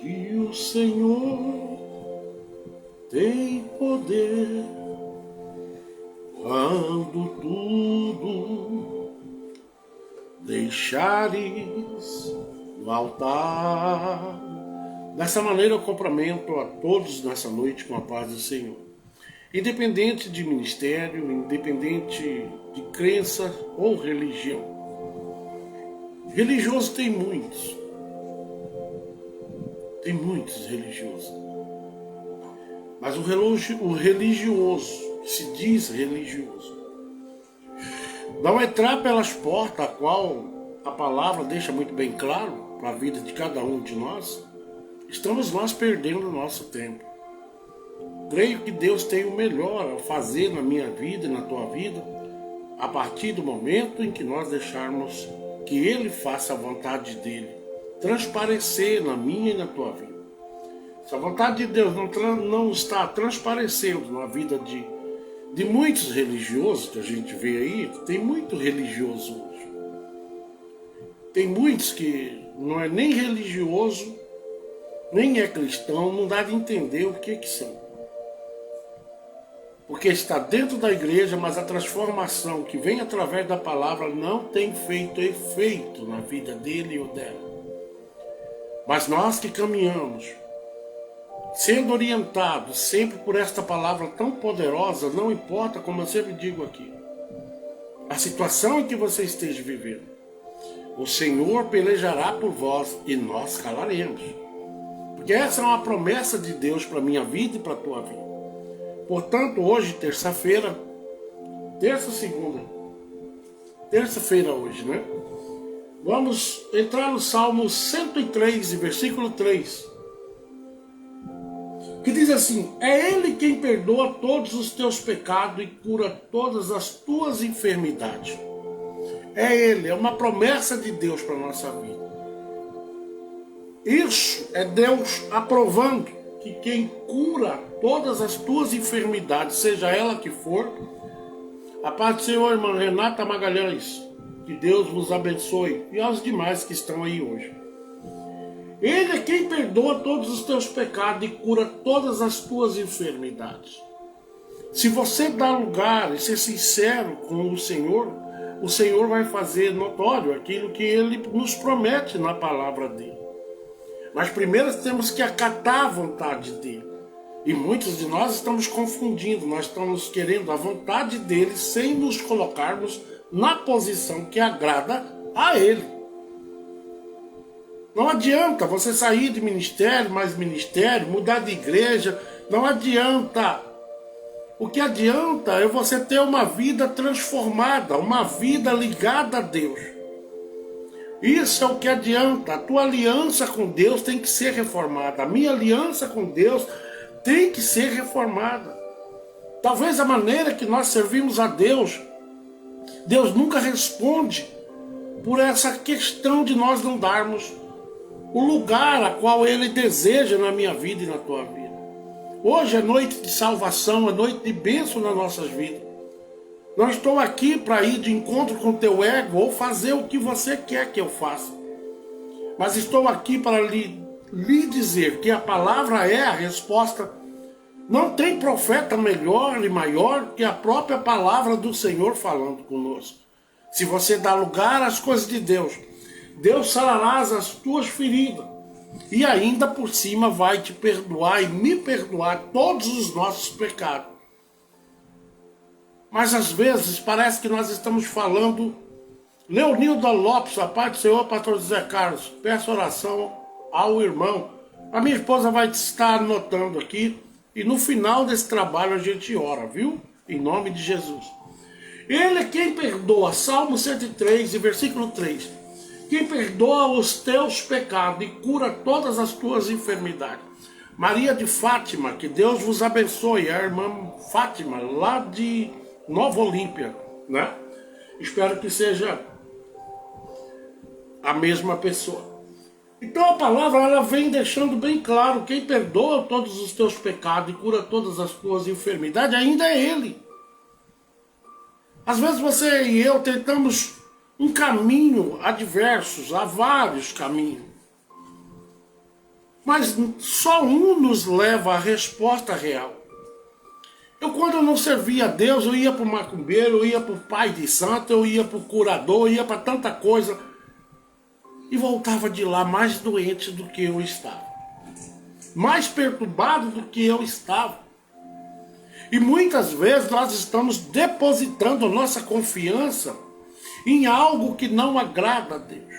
que o Senhor tem poder quando tudo deixares no altar. Dessa maneira eu cumprimento a todos nessa noite com a paz do Senhor. Independente de ministério, independente de crença ou religião. Religioso tem muitos. Tem muitos religiosos. Mas o religioso, que se diz religioso, não entrar pelas portas a qual a palavra deixa muito bem claro para a vida de cada um de nós, estamos nós perdendo o nosso tempo. Creio que Deus tem o melhor a fazer na minha vida e na tua vida, a partir do momento em que nós deixarmos que Ele faça a vontade dEle transparecer na minha e na tua vida. Se a vontade de Deus não está transparecendo na vida de muitos religiosos que a gente vê aí, tem muito religioso hoje. Tem muitos que não é nem religioso, nem é cristão, não dá de entender o que são. Porque está dentro da igreja, mas a transformação que vem através da palavra não tem feito efeito na vida dele ou dela. Mas nós que caminhamos, sendo orientados sempre por esta palavra tão poderosa, não importa, como eu sempre digo aqui, a situação em que você esteja vivendo, o Senhor pelejará por vós e nós calaremos. Porque essa é uma promessa de Deus para a minha vida e para a tua vida. Portanto, hoje, terça-feira hoje, né? Vamos entrar no Salmo 103, versículo 3. Que diz assim: é Ele quem perdoa todos os teus pecados e cura todas as tuas enfermidades. É Ele, é uma promessa de Deus para a nossa vida. Isso é Deus aprovando que quem cura todas as tuas enfermidades, seja ela que for, a paz do Senhor, irmã Renata Magalhães, que Deus vos abençoe, e aos demais que estão aí hoje. Ele é quem perdoa todos os teus pecados e cura todas as tuas enfermidades. Se você dá lugar e ser sincero com o Senhor vai fazer notório aquilo que Ele nos promete na palavra dEle. Mas primeiro temos que acatar a vontade dEle. E muitos de nós estamos confundindo, nós estamos querendo a vontade dEle sem nos colocarmos na posição que agrada a Ele. Não adianta você sair de ministério, mais ministério, mudar de igreja, não adianta. O que adianta é você ter uma vida transformada, uma vida ligada a Deus. Isso é o que adianta. A tua aliança com Deus tem que ser reformada. A minha aliança com Deus tem que ser reformada. Talvez a maneira que nós servimos a Deus, Deus nunca responde por essa questão de nós não darmos o lugar a qual Ele deseja na minha vida e na tua vida. Hoje é noite de salvação, é noite de bênção nas nossas vidas. Não estou aqui para ir de encontro com o teu ego ou fazer o que você quer que eu faça. Mas estou aqui para lhe dizer que a palavra é a resposta. Não tem profeta melhor e maior que a própria palavra do Senhor falando conosco. Se você dá lugar às coisas de Deus, Deus sarará as tuas feridas. E ainda por cima vai te perdoar e me perdoar todos os nossos pecados. Mas às vezes parece que nós estamos falando. Leonildo Lopes, a paz do Senhor, pastor José Carlos, peço oração ao irmão. A minha esposa vai estar anotando aqui. E no final desse trabalho a gente ora, viu? Em nome de Jesus. Ele é quem perdoa, Salmo 103, versículo 3. Quem perdoa os teus pecados e cura todas as tuas enfermidades. Maria de Fátima, que Deus vos abençoe, a irmã Fátima, lá de Nova Olímpia, né? Espero que seja a mesma pessoa. Então a palavra ela vem deixando bem claro, quem perdoa todos os teus pecados e cura todas as tuas enfermidades, ainda é Ele. Às vezes você e eu tentamos um caminho adverso, há vários caminhos. Mas só um nos leva à resposta real. Quando eu não servia a Deus, eu ia para o macumbeiro, eu ia para o pai de santo, eu ia para o curador, eu ia para tanta coisa. E voltava de lá mais doente do que eu estava. Mais perturbado do que eu estava. E muitas vezes nós estamos depositando nossa confiança em algo que não agrada a Deus.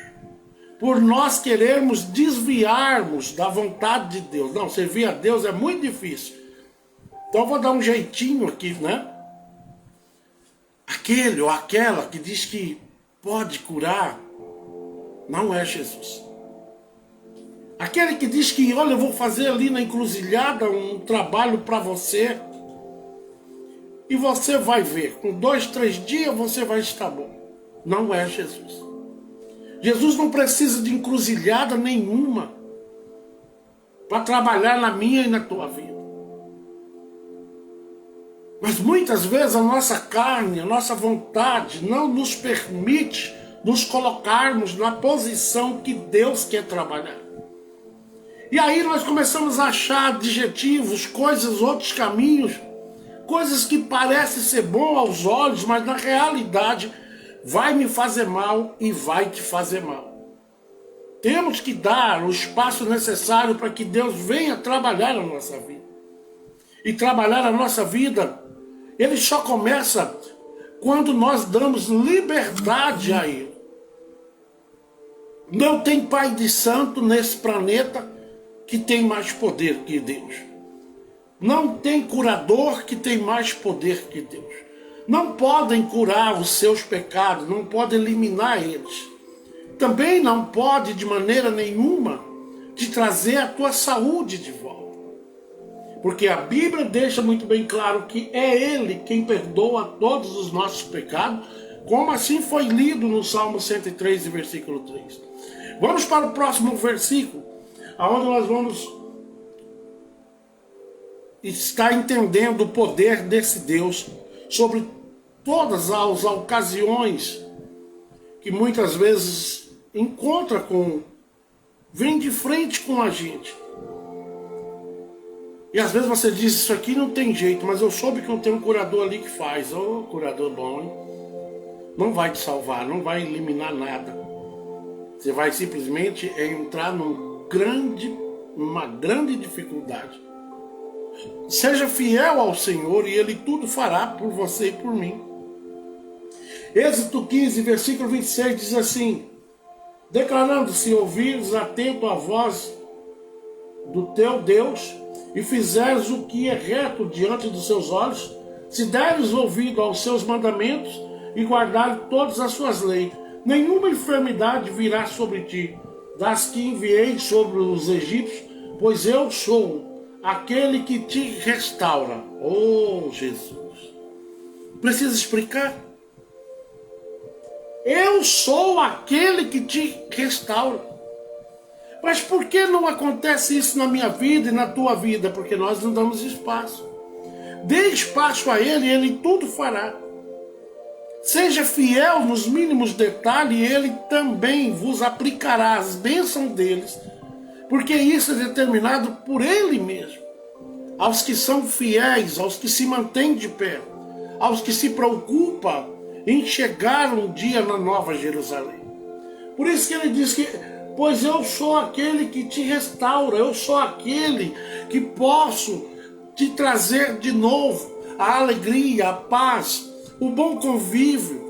Por nós querermos desviarmos da vontade de Deus. Não, servir a Deus é muito difícil. Então eu vou dar um jeitinho aqui, né? Aquele ou aquela que diz que pode curar, não é Jesus. Aquele que diz que, olha, eu vou fazer ali na encruzilhada um trabalho para você. E você vai ver, com 2, 3 dias você vai estar bom. Não é Jesus. Jesus não precisa de encruzilhada nenhuma para trabalhar na minha e na tua vida. Mas muitas vezes a nossa carne, a nossa vontade não nos permite nos colocarmos na posição que Deus quer trabalhar. E aí nós começamos a achar adjetivos, coisas, outros caminhos, coisas que parecem ser bom aos olhos, mas na realidade vai me fazer mal e vai te fazer mal. Temos que dar o espaço necessário para que Deus venha trabalhar na nossa vida. E trabalhar a nossa vida, Ele só começa quando nós damos liberdade a Ele. Não tem pai de santo nesse planeta que tem mais poder que Deus. Não tem curador que tem mais poder que Deus. Não podem curar os seus pecados, não podem eliminar eles. Também não pode de maneira nenhuma te trazer a tua saúde de volta. Porque a Bíblia deixa muito bem claro que é Ele quem perdoa todos os nossos pecados, como assim foi lido no Salmo 103, versículo 3. Vamos para o próximo versículo, onde nós vamos estar entendendo o poder desse Deus sobre todas as ocasiões que muitas vezes vem de frente com a gente. E às vezes você diz, isso aqui não tem jeito, mas eu soube que eu tenho um curador ali que faz. Ô, curador bom, hein? Não vai te salvar, não vai eliminar nada. Você vai simplesmente entrar numa grande dificuldade. Seja fiel ao Senhor e Ele tudo fará por você e por mim. Êxodo 15, versículo 26 diz assim: declarando: se ouvires atento a voz do teu Deus e fizeres o que é reto diante dos seus olhos, se deres ouvido aos seus mandamentos e guardares todas as suas leis, nenhuma enfermidade virá sobre ti, das que enviei sobre os egípcios, pois eu sou aquele que te restaura. Oh, Jesus! Precisa explicar? Eu sou aquele que te restaura. Mas por que não acontece isso na minha vida e na tua vida? Porque nós não damos espaço. Dê espaço a Ele e Ele tudo fará. Seja fiel nos mínimos detalhes e Ele também vos aplicará as bênçãos deles, porque isso é determinado por Ele mesmo. Aos que são fiéis, aos que se mantêm de pé, aos que se preocupam em chegar um dia na Nova Jerusalém. Por isso que Ele diz que, pois eu sou aquele que te restaura, eu sou aquele que posso te trazer de novo a alegria, a paz, o bom convívio.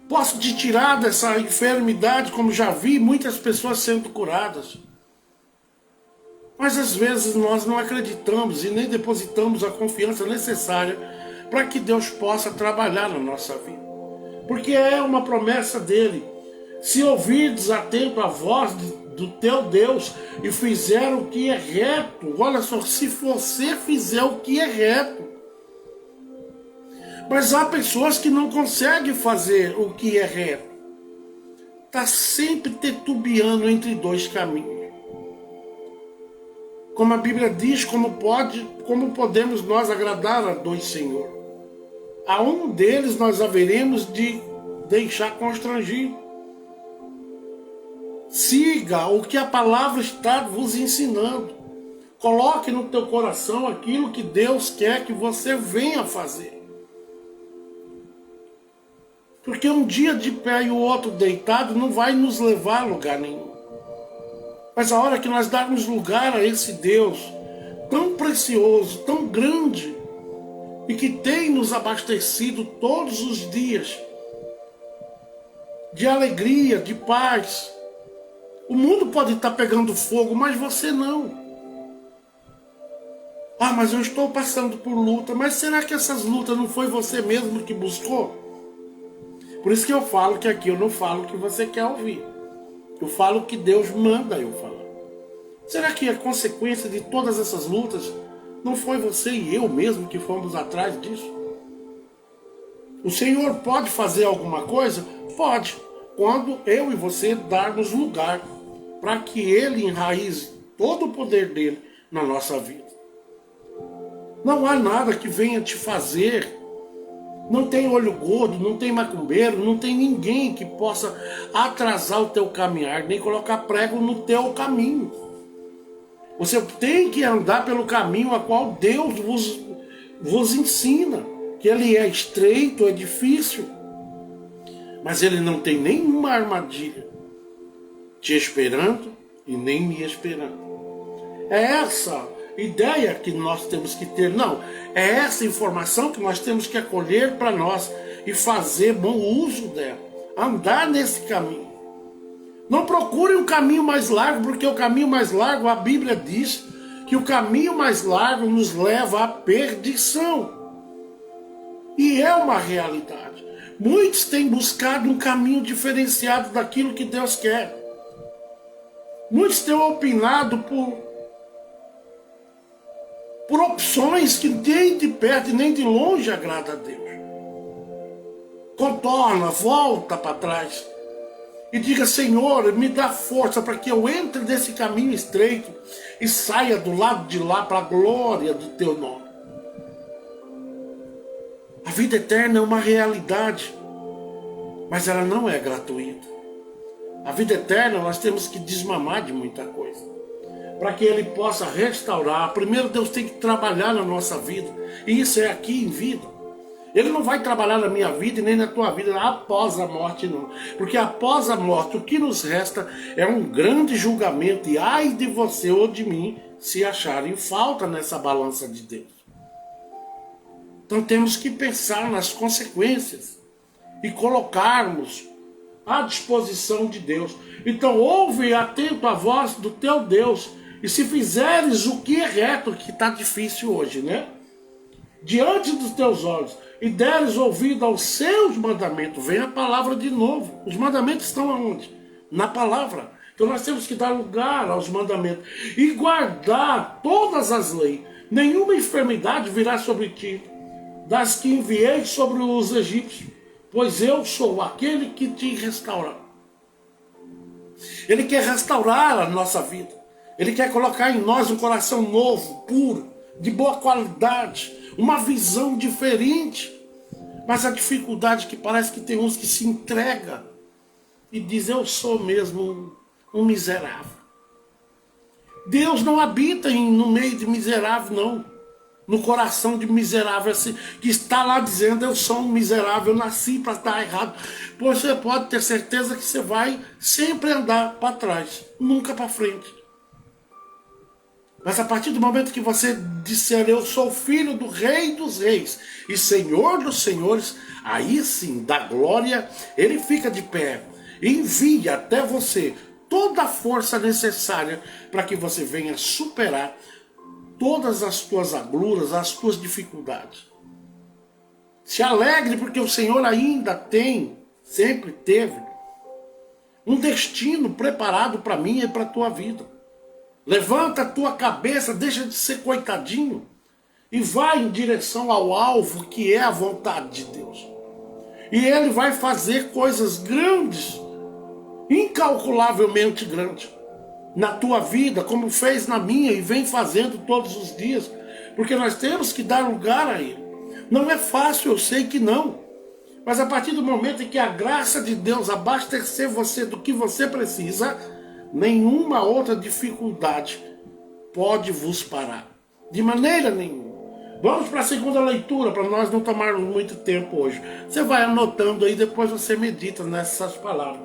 Posso te tirar dessa enfermidade, como já vi muitas pessoas sendo curadas. Mas às vezes nós não acreditamos e nem depositamos a confiança necessária para que Deus possa trabalhar na nossa vida. Porque é uma promessa dele. Se ouvirdes atento a voz do teu Deus e fizer o que é reto, olha só, se você fizer o que é reto. Mas há pessoas que não conseguem fazer o que é reto. Está sempre titubeando entre dois caminhos. Como a Bíblia diz, como podemos nós agradar a dois senhores? A um deles nós haveremos de deixar constrangido. Siga o que a palavra está vos ensinando. Coloque no teu coração aquilo que Deus quer que você venha fazer. Porque um dia de pé e o outro deitado não vai nos levar a lugar nenhum. Mas a hora que nós darmos lugar a esse Deus tão precioso, tão grande, e que tem nos abastecido todos os dias de alegria, de paz. O mundo pode estar pegando fogo, mas você não. Ah, mas eu estou passando por luta. Mas será que essas lutas não foi você mesmo que buscou? Por isso que eu falo que aqui eu não falo o que você quer ouvir. Eu falo o que Deus manda eu falar. Será que a consequência de todas essas lutas não foi você e eu mesmo que fomos atrás disso? O Senhor pode fazer alguma coisa? Pode. Quando eu e você darmos lugar para que Ele enraize todo o poder dele na nossa vida. Não há nada que venha te fazer. Não tem olho gordo, não tem macumbeiro, não tem ninguém que possa atrasar o teu caminhar, nem colocar prego no teu caminho. Você tem que andar pelo caminho a qual Deus vos ensina. Que ele é estreito, é difícil. Mas ele não tem nenhuma armadilha te esperando e nem me esperando. É essa ideia que nós temos que ter. Não, é essa informação que nós temos que acolher para nós e fazer bom uso dela. Andar nesse caminho. Não procure um caminho mais largo, porque o caminho mais largo, a Bíblia diz que o caminho mais largo nos leva à perdição. E é uma realidade. Muitos têm buscado um caminho diferenciado daquilo que Deus quer. Muitos têm opinado por opções que nem de perto e nem de longe agrada a Deus. Contorna, volta para trás e diga: Senhor, me dá força para que eu entre nesse caminho estreito e saia do lado de lá para a glória do teu nome. A vida eterna é uma realidade, mas ela não é gratuita. A vida eterna nós temos que desmamar de muita coisa. Para que Ele possa restaurar, primeiro Deus tem que trabalhar na nossa vida. E isso é aqui em vida. Ele não vai trabalhar na minha vida e nem na tua vida após a morte, não. Porque após a morte o que nos resta é um grande julgamento. E ai de você ou de mim se acharem falta nessa balança de Deus. Então temos que pensar nas consequências e colocarmos à disposição de Deus. Então ouve atento a voz do teu Deus. E se fizeres o que é reto, que está difícil hoje, né? Diante dos teus olhos, e deres ouvido aos seus mandamentos, vem a palavra de novo. Os mandamentos estão aonde? Na palavra. Então nós temos que dar lugar aos mandamentos e guardar todas as leis. Nenhuma enfermidade virá sobre ti, das que enviei sobre os egípcios, pois eu sou aquele que te restaura. Ele quer restaurar a nossa vida. Ele quer colocar em nós um coração novo, puro, de boa qualidade, uma visão diferente. Mas a dificuldade é que parece que tem uns que se entregam e dizem: eu sou mesmo um miserável. Deus não habita no meio de miserável, não. No coração de miserável, que está lá dizendo: eu sou um miserável, eu nasci para estar errado. Pois você pode ter certeza que você vai sempre andar para trás, nunca para frente. Mas a partir do momento que você disser: eu sou filho do Rei dos Reis e Senhor dos Senhores, aí sim, da glória, Ele fica de pé e envia até você toda a força necessária para que você venha superar todas as tuas agruras, as tuas dificuldades. Se alegre, porque o Senhor ainda tem, sempre teve, um destino preparado para mim e para a tua vida. Levanta a tua cabeça, deixa de ser coitadinho e vai em direção ao alvo que é a vontade de Deus. E Ele vai fazer coisas grandes, incalculavelmente grandes, na tua vida, como fez na minha e vem fazendo todos os dias, porque nós temos que dar lugar a Ele. Não é fácil, eu sei que não, mas a partir do momento em que a graça de Deus abastecer você do que você precisa, nenhuma outra dificuldade pode vos parar. De maneira nenhuma. Vamos para a segunda leitura, para nós não tomarmos muito tempo hoje. Você vai anotando aí, depois você medita nessas palavras.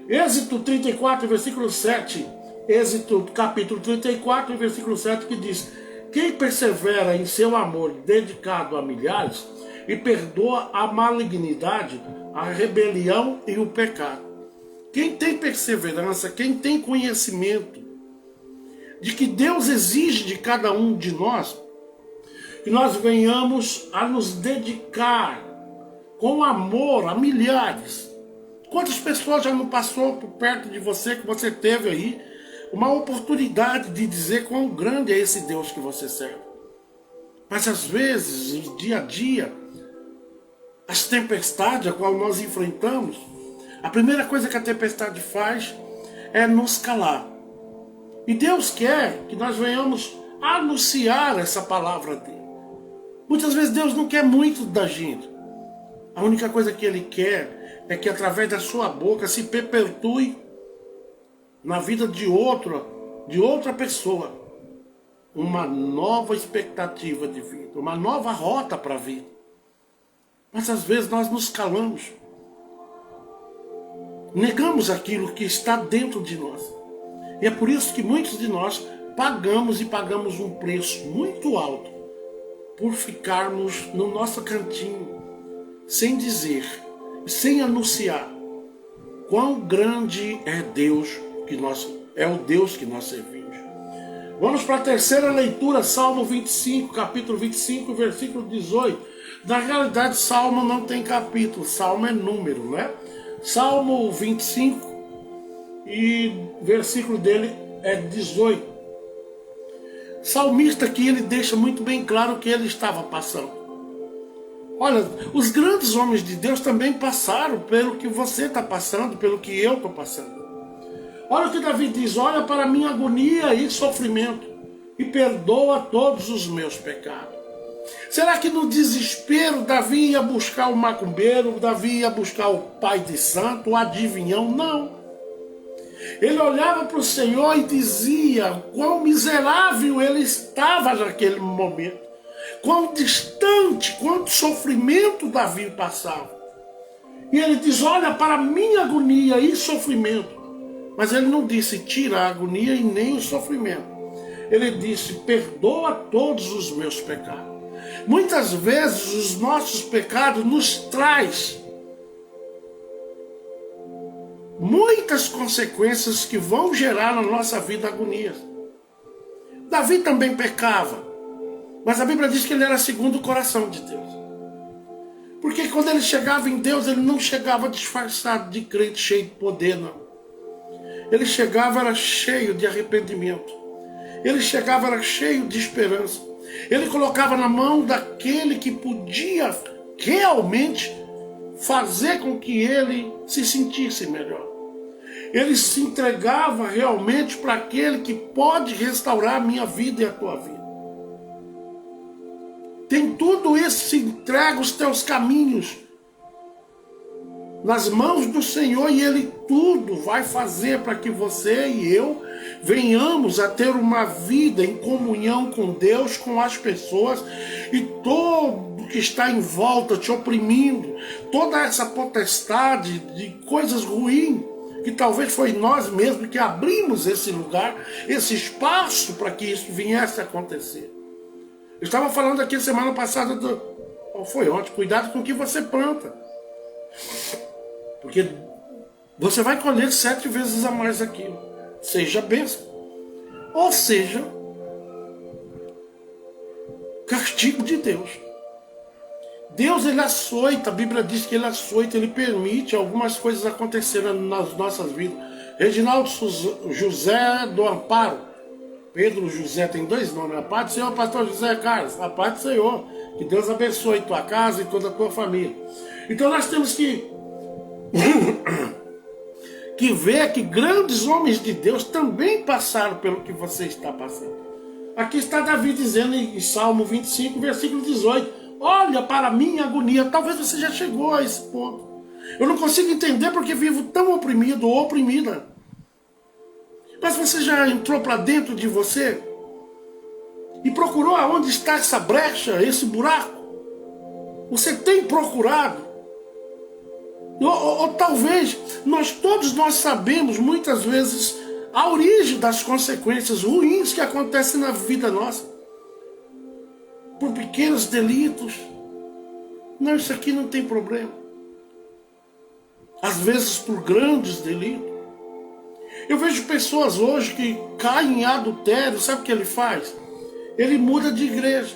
Êxodo 34, versículo 7. Êxodo capítulo 34, versículo 7, que diz: quem persevera em seu amor dedicado a milhares e perdoa a malignidade, a rebelião e o pecado. Quem tem perseverança, quem tem conhecimento de que Deus exige de cada um de nós, que nós venhamos a nos dedicar com amor a milhares. Quantas pessoas já não passou por perto de você, que você teve aí uma oportunidade de dizer quão grande é esse Deus que você serve? Mas às vezes, no dia a dia, as tempestades a qual nós enfrentamos, a primeira coisa que a tempestade faz é nos calar. E Deus quer que nós venhamos anunciar essa palavra dele. Muitas vezes Deus não quer muito da gente. A única coisa que Ele quer é que através da sua boca se perpetue na vida de outra pessoa, uma nova expectativa de vida, uma nova rota para a vida. Mas às vezes nós nos calamos, negamos aquilo que está dentro de nós. E é por isso que muitos de nós pagamos um preço muito alto por ficarmos no nosso cantinho, sem dizer, sem anunciar quão grande é Deus é o Deus que nós servimos. Vamos para a terceira leitura, Salmo 25, capítulo 25, versículo 18. Na realidade, Salmo não tem capítulo, Salmo é número, né? Salmo 25 e versículo dele é 18. Salmista aqui, ele deixa muito bem claro o que ele estava passando. Olha, os grandes homens de Deus também passaram pelo que você está passando, pelo que eu estou passando. Olha o que Davi diz: olha para a minha agonia e sofrimento e perdoa todos os meus pecados. Será que no desespero Davi ia buscar o macumbeiro, Davi ia buscar o pai de santo, o adivinhão? Não. Ele olhava para o Senhor e dizia quão miserável ele estava naquele momento, quão distante, quanto sofrimento Davi passava. E ele diz: olha para a minha agonia e sofrimento. Mas ele não disse tira a agonia e nem o sofrimento. Ele disse: perdoa todos os meus pecados. Muitas vezes os nossos pecados nos traz muitas consequências que vão gerar na nossa vida agonias. Davi também pecava, mas a Bíblia diz que ele era segundo o coração de Deus. Porque quando ele chegava em Deus, ele não chegava disfarçado de crente cheio de poder, não. Ele chegava, era cheio de arrependimento. Ele chegava, era cheio de esperança. Ele colocava na mão daquele que podia realmente fazer com que ele se sentisse melhor. Ele se entregava realmente para aquele que pode restaurar a minha vida e a tua vida. Tem tudo isso, entrega os teus caminhos nas mãos do Senhor e Ele tudo vai fazer para que você e eu venhamos a ter uma vida em comunhão com Deus, com as pessoas e todo que está em volta te oprimindo, toda essa potestade de coisas ruins, que talvez foi nós mesmos que abrimos esse lugar, esse espaço para que isso viesse a acontecer. Eu estava falando aqui semana passada, ou foi ontem, cuidado com o que você planta. Porque você vai colher 7 vezes a mais aquilo. Seja bênção. Ou seja, castigo de Deus. Deus, ele açoita, a Bíblia diz que ele açoita, ele permite algumas coisas acontecerem nas nossas vidas. Reginaldo José do Amparo. Pedro José tem 2 nomes. A paz do Senhor, pastor José Carlos. A paz do Senhor. Que Deus abençoe tua casa e toda a tua família. Então nós temos que ver que grandes homens de Deus também passaram pelo que você está passando. Aqui está Davi dizendo em Salmo 25, versículo 18. Olha para a minha agonia. Talvez você já chegou a esse ponto. Eu não consigo entender porque vivo tão oprimido ou oprimida. Mas você já entrou para dentro de você? E procurou aonde está essa brecha, esse buraco? Você tem procurado? Ou talvez, todos nós sabemos, muitas vezes, a origem das consequências ruins que acontecem na vida nossa. Por pequenos delitos. Não, isso aqui não tem problema. Às vezes por grandes delitos. Eu vejo pessoas hoje que caem em adultério, sabe o que ele faz? Ele muda de igreja.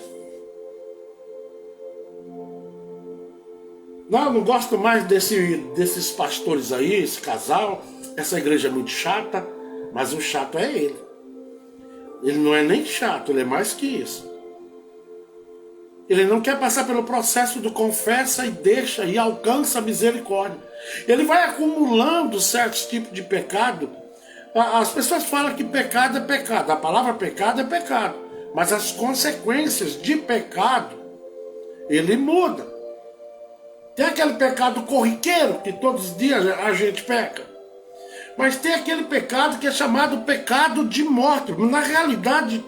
Não gosto mais desses pastores aí, esse casal. Essa igreja é muito chata, mas o chato é ele. Ele não é nem chato, ele é mais que isso. Ele não quer passar pelo processo do confessa e deixa e alcança a misericórdia. Ele vai acumulando certos tipos de pecado. As pessoas falam que pecado é pecado. A palavra pecado é pecado. Mas as consequências de pecado, ele muda. Tem aquele pecado corriqueiro que todos os dias a gente peca. Mas tem aquele pecado que é chamado pecado de morte. Na realidade,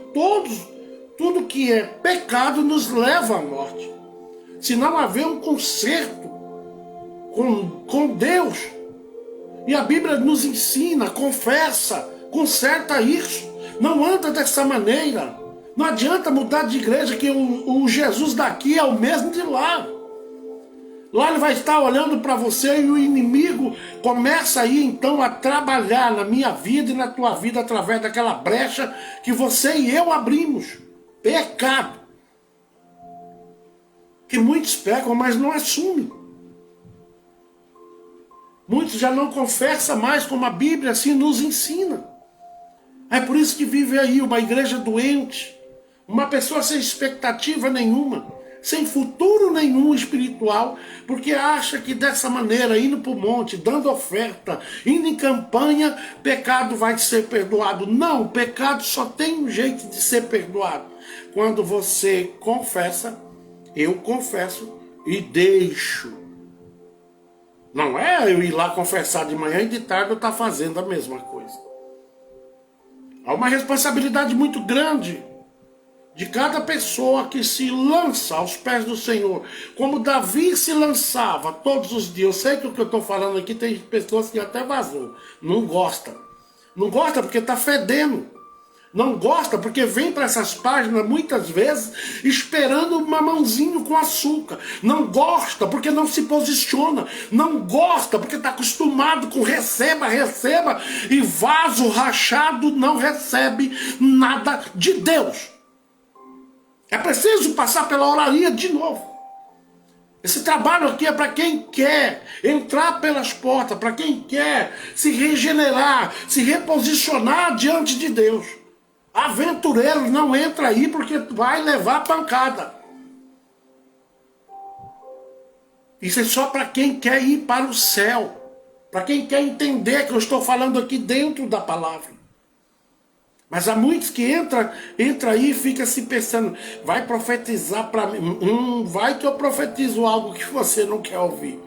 tudo que é pecado nos leva à morte. Se não haver um conserto com Deus. E a Bíblia nos ensina, confessa, conserta isso. Não anda dessa maneira. Não adianta mudar de igreja que o Jesus daqui é o mesmo de lá. Lá ele vai estar olhando para você e o inimigo começa aí então a trabalhar na minha vida e na tua vida através daquela brecha que você e eu abrimos. Pecado. Que muitos pecam, mas não assumem. Muitos já não confessam mais como a Bíblia assim nos ensina. É por isso que vive aí uma igreja doente. Uma pessoa sem expectativa nenhuma. Sem futuro nenhum espiritual, porque acha que dessa maneira, indo para o monte, dando oferta, indo em campanha, pecado vai ser perdoado. Não, pecado só tem um jeito de ser perdoado. Quando você confessa, eu confesso e deixo. Não é eu ir lá confessar de manhã e de tarde eu estar fazendo a mesma coisa. Há uma responsabilidade muito grande de cada pessoa que se lança aos pés do Senhor, como Davi se lançava todos os dias. Eu sei que o que eu estou falando aqui tem pessoas que até vazou, não gosta. Não gosta porque está fedendo. Não gosta porque vem para essas páginas muitas vezes esperando um mamãozinho com açúcar. Não gosta porque não se posiciona. Não gosta porque está acostumado com receba, receba, e vaso rachado não recebe nada de Deus. É preciso passar pela oraria de novo. Esse trabalho aqui é para quem quer entrar pelas portas, para quem quer se regenerar, se reposicionar diante de Deus. Aventureiro não entra aí porque vai levar pancada. Isso é só para quem quer ir para o céu. Para quem quer entender que eu estou falando aqui dentro da palavra. Mas há muitos que entra aí e fica se pensando, vai profetizar para mim, vai que eu profetizo algo que você não quer ouvir.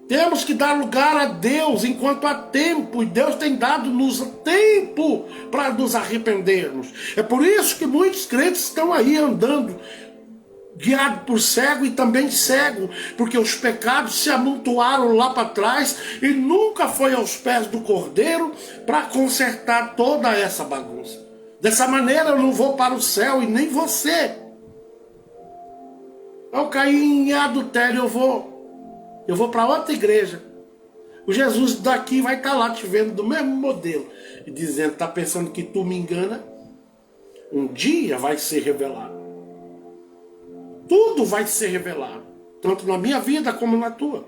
Temos que dar lugar a Deus enquanto há tempo, e Deus tem dado-nos tempo para nos arrependermos. É por isso que muitos crentes estão aí andando, guiado por cego e também cego, porque os pecados se amontoaram lá para trás e nunca foi aos pés do Cordeiro para consertar toda essa bagunça. Dessa maneira eu não vou para o céu e nem você. Eu caí em adultério, eu vou para outra igreja. O Jesus daqui vai estar lá te vendo do mesmo modelo e dizendo, está pensando que tu me engana? Um dia vai ser revelado. Tudo vai ser revelado, tanto na minha vida como na tua.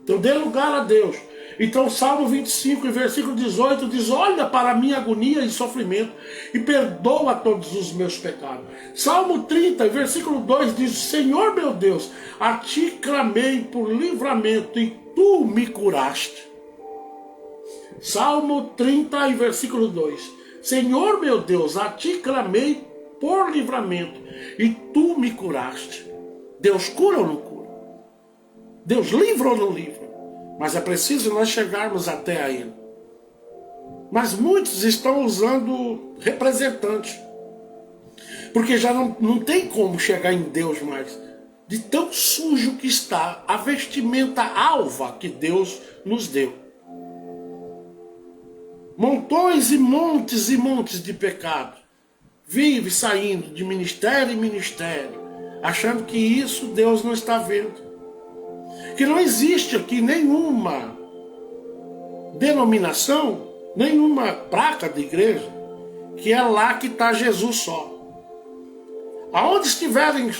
Então dê lugar a Deus. Então Salmo 25, versículo 18 diz, olha para a minha agonia e sofrimento e perdoa todos os meus pecados. Salmo 30, versículo 2 diz, Senhor meu Deus, a ti clamei por livramento e tu me curaste. Salmo 30, versículo 2, Senhor meu Deus, a ti clamei por livramento, e tu me curaste. Deus cura ou não cura? Deus livra ou não livra? Mas é preciso nós chegarmos até a Ele. Mas muitos estão usando representantes. Porque já não tem como chegar em Deus mais. De tão sujo que está a vestimenta alva que Deus nos deu. Montões e montes de pecado. Vive saindo de ministério em ministério, achando que isso Deus não está vendo. Que não existe aqui nenhuma denominação, nenhuma placa de igreja, que é lá que está Jesus só. Aonde estiverem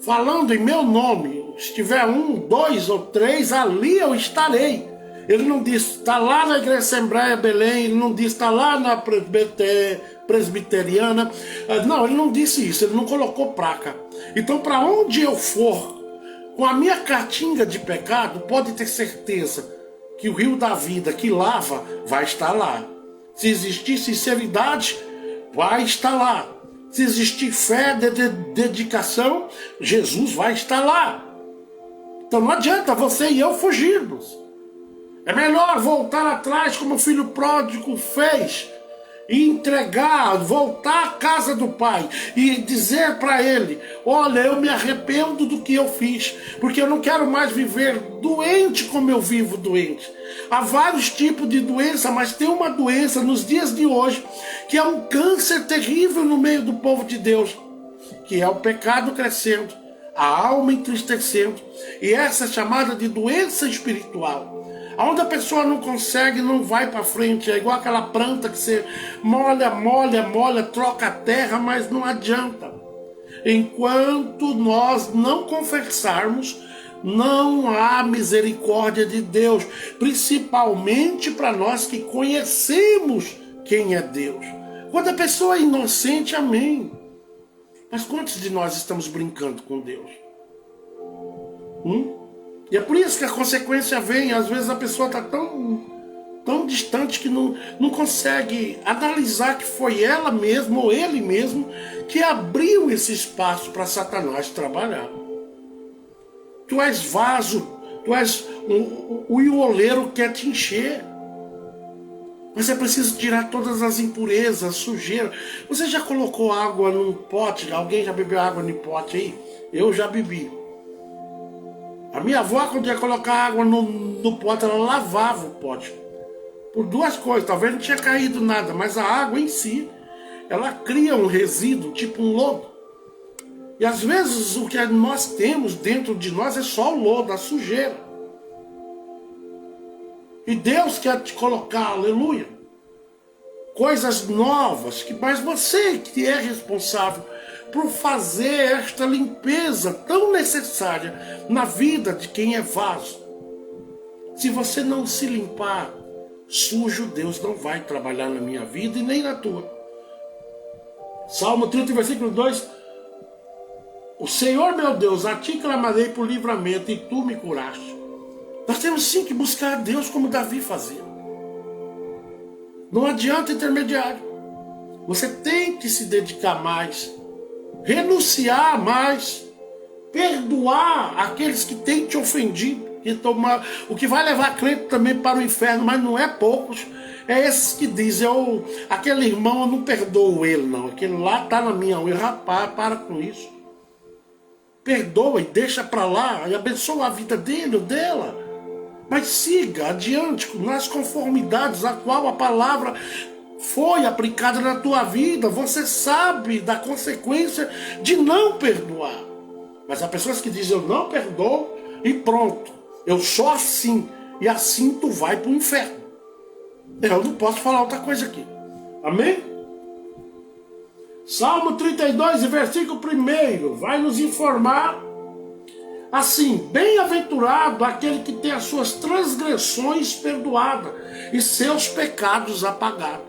falando em meu nome, estiver 1, 2 ou 3, ali eu estarei. Ele não disse, está lá na Igreja Assembleia Belém, ele não disse, está lá na presbiteriana. Não, ele não disse isso, ele não colocou placa. Então, para onde eu for, com a minha cartinga de pecado, pode ter certeza que o rio da vida que lava vai estar lá. Se existir sinceridade, vai estar lá. Se existir fé, dedicação, Jesus vai estar lá. Então não adianta você e eu fugirmos. É melhor voltar atrás como o filho pródigo fez. E entregar, voltar à casa do pai. E dizer para ele, olha, eu me arrependo do que eu fiz. Porque eu não quero mais viver doente como eu vivo doente. Há vários tipos de doença, mas tem uma doença nos dias de hoje que é um câncer terrível no meio do povo de Deus, que é o pecado crescendo, a alma entristecendo, e essa é chamada de doença espiritual. Onde a pessoa não consegue, não vai para frente, é igual aquela planta que você molha, troca a terra, mas não adianta. Enquanto nós não confessarmos, não há misericórdia de Deus, principalmente para nós que conhecemos quem é Deus. Quando a pessoa é inocente, amém. Mas quantos de nós estamos brincando com Deus? E é por isso que a consequência vem. Às vezes a pessoa está tão distante que não consegue analisar que foi ela mesma ou ele mesmo que abriu esse espaço para Satanás trabalhar. Tu és vaso, tu és o oleiro que quer te encher. Mas é preciso tirar todas as impurezas, sujeira. Você já colocou água num pote? Alguém já bebeu água no pote aí? Eu já bebi. A minha avó, quando ia colocar água no pote, ela lavava o pote. Por duas coisas, talvez não tinha caído nada, mas a água em si, ela cria um resíduo, tipo um lodo. E às vezes o que nós temos dentro de nós é só o lodo, a sujeira. E Deus quer te colocar, aleluia, coisas novas, mas você que é responsável por fazer esta limpeza tão necessária na vida de quem é vaso. Se você não se limpar, sujo, Deus não vai trabalhar na minha vida e nem na tua. Salmo 30, versículo 2. O Senhor meu Deus, a ti clamarei por livramento e tu me curaste. Nós temos sim que buscar a Deus como Davi fazia. Não adianta intermediário. Você tem que se dedicar mais, renunciar mais, perdoar aqueles que têm te ofendido. O que vai levar crente também para o inferno, mas não é poucos. É esses que dizem, aquele irmão eu não perdoo ele não, aquele lá está na minha unha. Rapaz, para com isso. Perdoa e deixa para lá e abençoa a vida dele ou dela. Mas siga adiante nas conformidades a qual a palavra foi aplicada na tua vida. Você sabe da consequência de não perdoar. Mas há pessoas que dizem, eu não perdoo e pronto. Eu sou assim. E assim tu vai para o inferno. Eu não posso falar outra coisa aqui. Amém? Salmo 32, versículo 1, vai nos informar assim: bem-aventurado aquele que tem as suas transgressões perdoadas e seus pecados apagados.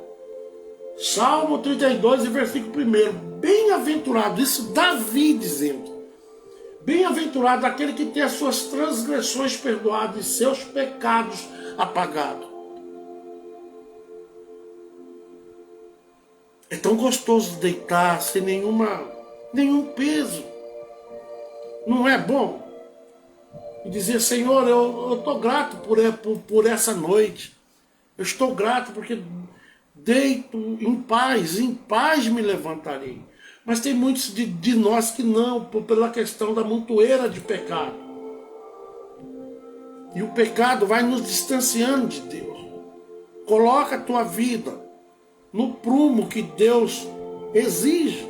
Salmo 32, versículo 1. Bem-aventurado, isso Davi dizendo. Bem-aventurado aquele que tem as suas transgressões perdoadas e seus pecados apagados. É tão gostoso deitar sem nenhum peso. Não é bom? E dizer, Senhor, eu estou grato por essa noite. Eu estou grato porque deito em paz me levantarei. Mas tem muitos de nós que não, pela questão da montoeira de pecado. E o pecado vai nos distanciando de Deus. Coloca a tua vida no prumo que Deus exige.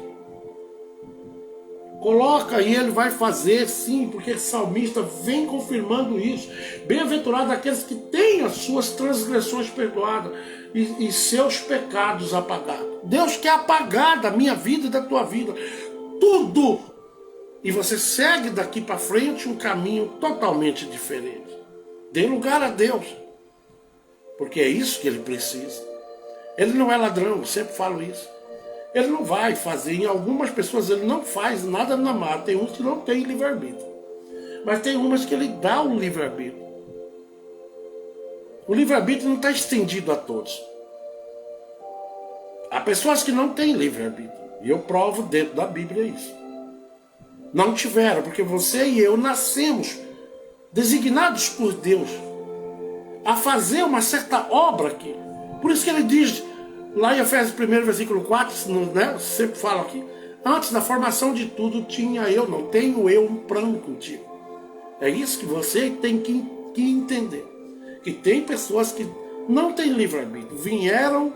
Coloca e Ele vai fazer, sim, porque o salmista vem confirmando isso. Bem-aventurado aqueles que têm as suas transgressões perdoadas e seus pecados apagados. Deus quer apagar da minha vida e da tua vida tudo. E você segue daqui para frente um caminho totalmente diferente. Dê lugar a Deus, porque é isso que Ele precisa. Ele não é ladrão, eu sempre falo isso. Ele não vai fazer, em algumas pessoas ele não faz nada na mata. Tem uns que não tem livre-arbítrio, mas tem umas que ele dá o livre-arbítrio. O livre-arbítrio não está estendido a todos. Há pessoas que não têm livre-arbítrio, e eu provo dentro da Bíblia isso. Não tiveram, porque você e eu nascemos designados por Deus a fazer uma certa obra aqui. Por isso que ele diz lá em Efésios 1, versículo 4, né, sempre falo aqui: antes da formação de tudo tinha eu, não tenho eu um plano contigo. É isso que você tem que entender. Que tem pessoas que não têm livre-arbítrio, vieram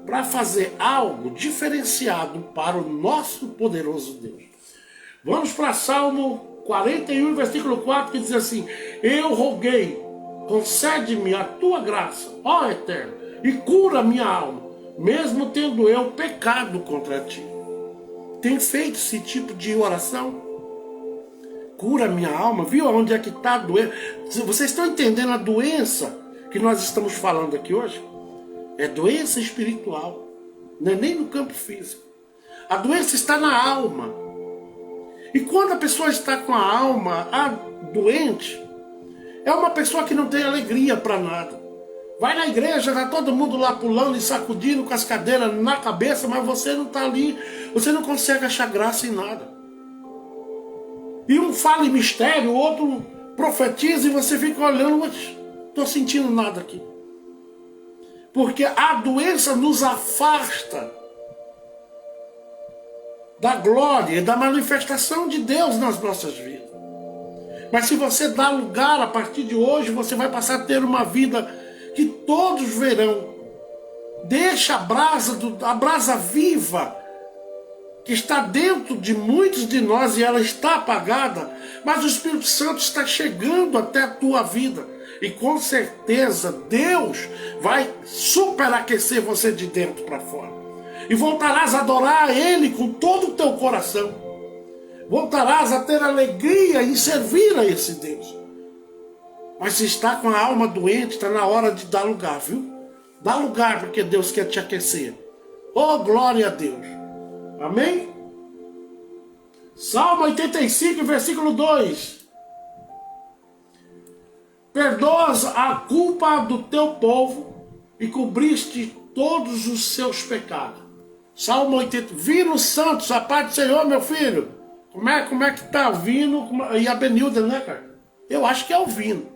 para fazer algo diferenciado para o nosso poderoso Deus. Vamos para Salmo 41, versículo 4, que diz assim: eu roguei, concede-me a tua graça, ó Eterno, e cura minha alma, mesmo tendo eu pecado contra ti. Tem feito esse tipo de oração? Cura minha alma. Viu onde é que está a doença? Vocês estão entendendo a doença que nós estamos falando aqui hoje? É doença espiritual, não é nem no campo físico. A doença está na alma. E quando a pessoa está com a alma doente, é uma pessoa que não tem alegria para nada. Vai na igreja, está todo mundo lá pulando e sacudindo com as cadeiras na cabeça, mas você não está ali, você não consegue achar graça em nada. E um fala em mistério, o outro profetiza e você fica olhando, estou sentindo nada aqui. Porque a doença nos afasta da glória e da manifestação de Deus nas nossas vidas. Mas se você dá lugar, a partir de hoje, você vai passar a ter uma vida que todos verão. Deixa a brasa viva que está dentro de muitos de nós e ela está apagada, mas o Espírito Santo está chegando até a tua vida. E com certeza Deus vai superaquecer você de dentro para fora. E voltarás a adorar a Ele com todo o teu coração. Voltarás a ter alegria em servir a esse Deus. Mas se está com a alma doente, está na hora de dar lugar, viu? Dá lugar, porque Deus quer te aquecer. Oh, glória a Deus. Amém? Salmo 85, versículo 2. Perdoas a culpa do teu povo e cobriste todos os seus pecados. Salmo 80. Vino Santos, a paz do Senhor, meu filho. Como é que tá o Vino e a Benilda, né, cara? Eu acho que é o Vino.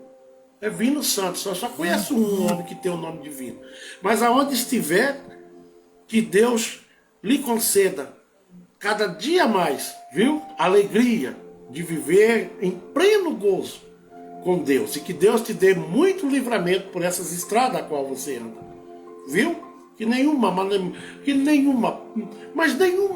É Vino Santos. Eu só conheço um homem que tem o nome de Vino. Mas aonde estiver, que Deus lhe conceda cada dia mais, viu? Alegria de viver em pleno gozo com Deus. E que Deus te dê muito livramento por essas estradas a qual você anda. Viu? Que nenhuma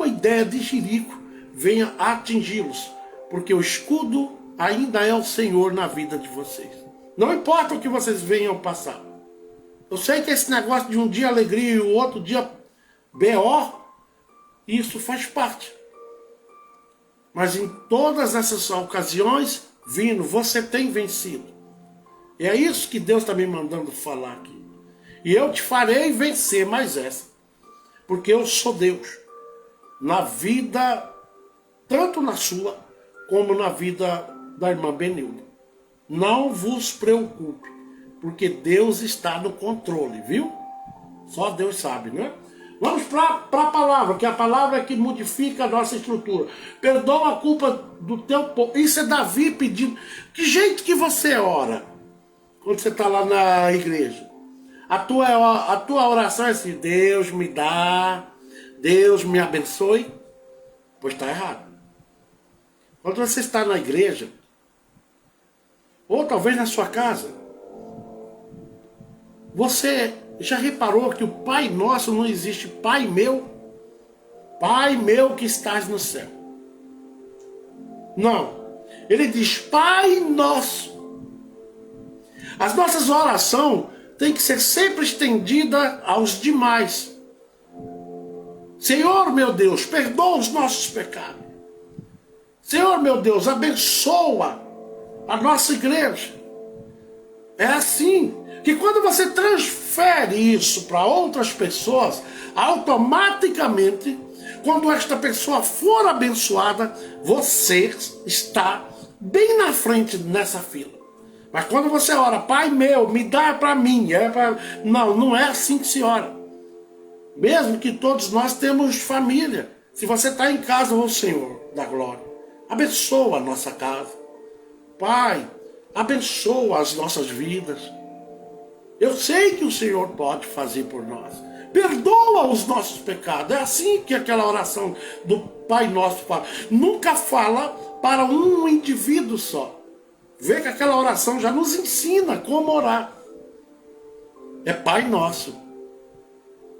ideia de jirico venha atingi-los. Porque o escudo ainda é o Senhor na vida de vocês. Não importa o que vocês venham passar. Eu sei que esse negócio de um dia alegria e o outro dia B.O., isso faz parte. Mas em todas essas ocasiões, Vino, você tem vencido. E é isso que Deus está me mandando falar aqui. E eu te farei vencer mais essa. Porque eu sou Deus. Na vida, tanto na sua, como na vida da irmã Benilda. Não vos preocupe, porque Deus está no controle, viu? Só Deus sabe, né? Vamos para a palavra, que a palavra é que modifica a nossa estrutura. Perdoa a culpa do teu povo. Isso é Davi pedindo. Que jeito que você ora quando você está lá na igreja? A tua oração é assim: Deus me dá, Deus me abençoe. Pois está errado. Quando você está na igreja, ou talvez na sua casa, você já reparou que o Pai Nosso não existe Pai meu que estás no céu. Não. Ele diz Pai Nosso. As nossas orações têm que ser sempre estendidas aos demais. Senhor meu Deus, perdoa os nossos pecados. Senhor meu Deus, abençoa a nossa igreja. É assim que quando você transfere isso para outras pessoas, automaticamente, quando esta pessoa for abençoada, você está bem na frente nessa fila. Mas quando você ora, Pai meu, me dá para mim. Não é assim que se ora. Mesmo que todos nós temos família. Se você está em casa, ô Senhor da glória, abençoa a nossa casa. Pai, abençoa as nossas vidas. Eu sei que o Senhor pode fazer por nós. Perdoa os nossos pecados. É assim que aquela oração do Pai Nosso fala. Nunca fala para um indivíduo só. Vê que aquela oração já nos ensina como orar. É Pai Nosso.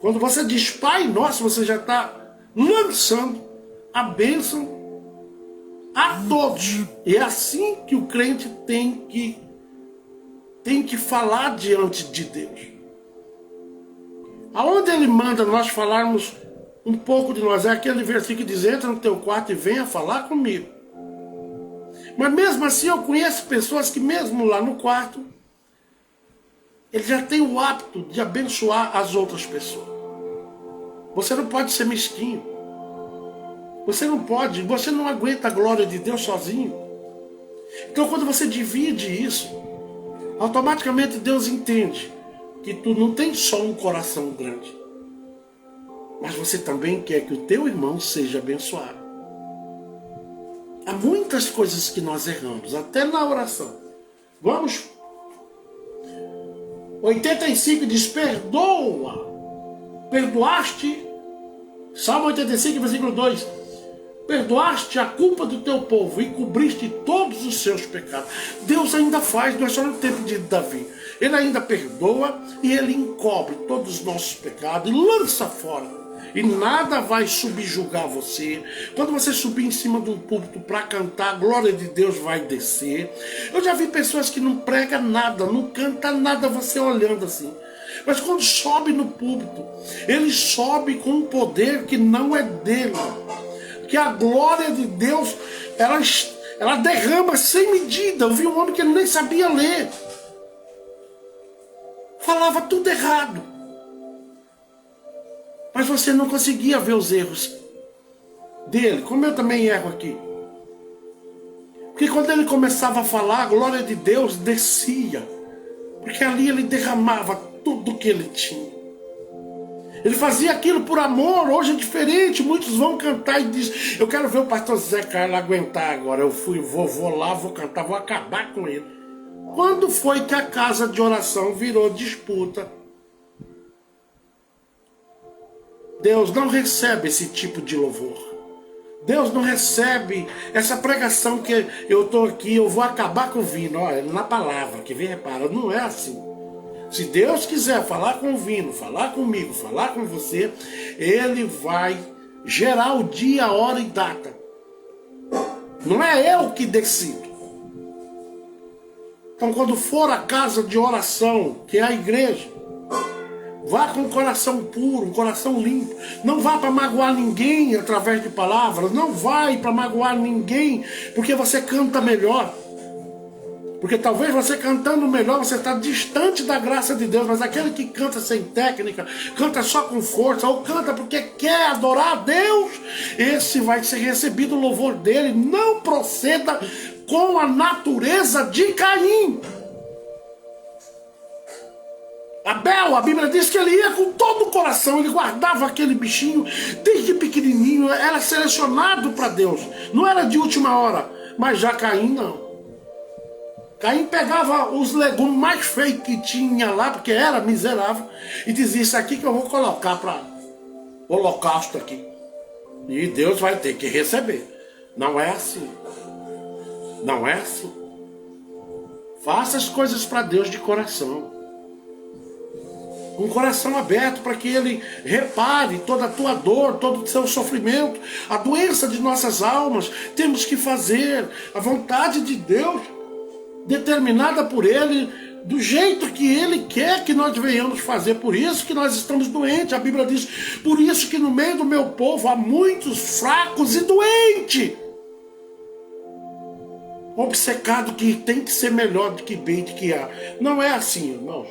Quando você diz Pai Nosso, você já está lançando a bênção a todos. E é assim que o crente tem que falar diante de Deus. Aonde ele manda nós falarmos um pouco de nós, é aquele versículo que diz: entra no teu quarto e venha falar comigo. Mas mesmo assim eu conheço pessoas que mesmo lá no quarto, ele já tem o hábito de abençoar as outras pessoas. Você não pode ser mesquinho. Você não aguenta a glória de Deus sozinho. Então quando você divide isso, automaticamente Deus entende que tu não tem só um coração grande, mas você também quer que o teu irmão seja abençoado. Há muitas coisas que nós erramos, até na oração. Vamos. 85 diz: perdoa. Perdoaste. Salmo 85, versículo 2. Perdoaste a culpa do teu povo e cobriste todos os seus pecados. Deus ainda faz, não é só no tempo de Davi. Ele ainda perdoa e ele encobre todos os nossos pecados e lança fora. E nada vai subjugar você. Quando você subir em cima de um púlpito para cantar, a glória de Deus vai descer. Eu já vi pessoas que não pregam nada, não canta nada, você olhando assim. Mas quando sobe no púlpito, ele sobe com um poder que não é dele. Que a glória de Deus, ela derrama sem medida. Eu vi um homem que ele nem sabia ler. Falava tudo errado. Mas você não conseguia ver os erros dele, como eu também erro aqui. Porque quando ele começava a falar, a glória de Deus descia. Porque ali ele derramava tudo o que ele tinha. Ele fazia aquilo por amor. Hoje é diferente. Muitos vão cantar e dizem: eu quero ver o pastor Zé Carlos aguentar agora. Vou lá, vou cantar, vou acabar com ele. Quando foi que a casa de oração virou disputa? Deus não recebe esse tipo de louvor. Deus não recebe essa pregação que eu estou aqui, eu vou acabar com o vino. Olha, na palavra, que vem, repara, não é assim. Se Deus quiser falar com o vino, falar comigo, falar com você, Ele vai gerar o dia, a hora e data. Não é eu que decido. Então quando for a casa de oração, que é a igreja, vá com um coração puro, um coração limpo. Não vá para magoar ninguém através de palavras. Não vai para magoar ninguém porque você canta melhor. Porque talvez você cantando melhor, você está distante da graça de Deus. Mas aquele que canta sem técnica, canta só com força, ou canta porque quer adorar a Deus, esse vai ser recebido o louvor dele. Não proceda com a natureza de Caim. Abel, a Bíblia diz que ele ia com todo o coração, ele guardava aquele bichinho desde pequenininho, era selecionado para Deus, não era de última hora. Mas já Caim não. Caim pegava os legumes mais feios que tinha lá, porque era miserável, e dizia, isso aqui que eu vou colocar para holocausto aqui. E Deus vai ter que receber. Não é assim. Não é assim. Faça as coisas para Deus de coração. Um coração aberto para que Ele repare toda a tua dor, todo o seu sofrimento, a doença de nossas almas. Temos que fazer a vontade de Deus, determinada por Ele, do jeito que Ele quer que nós venhamos fazer. Por isso que nós estamos doentes. A Bíblia diz, por isso que no meio do meu povo há muitos fracos e doentes. Obcecado que tem que ser melhor do que bem que há. Não é assim, irmãos.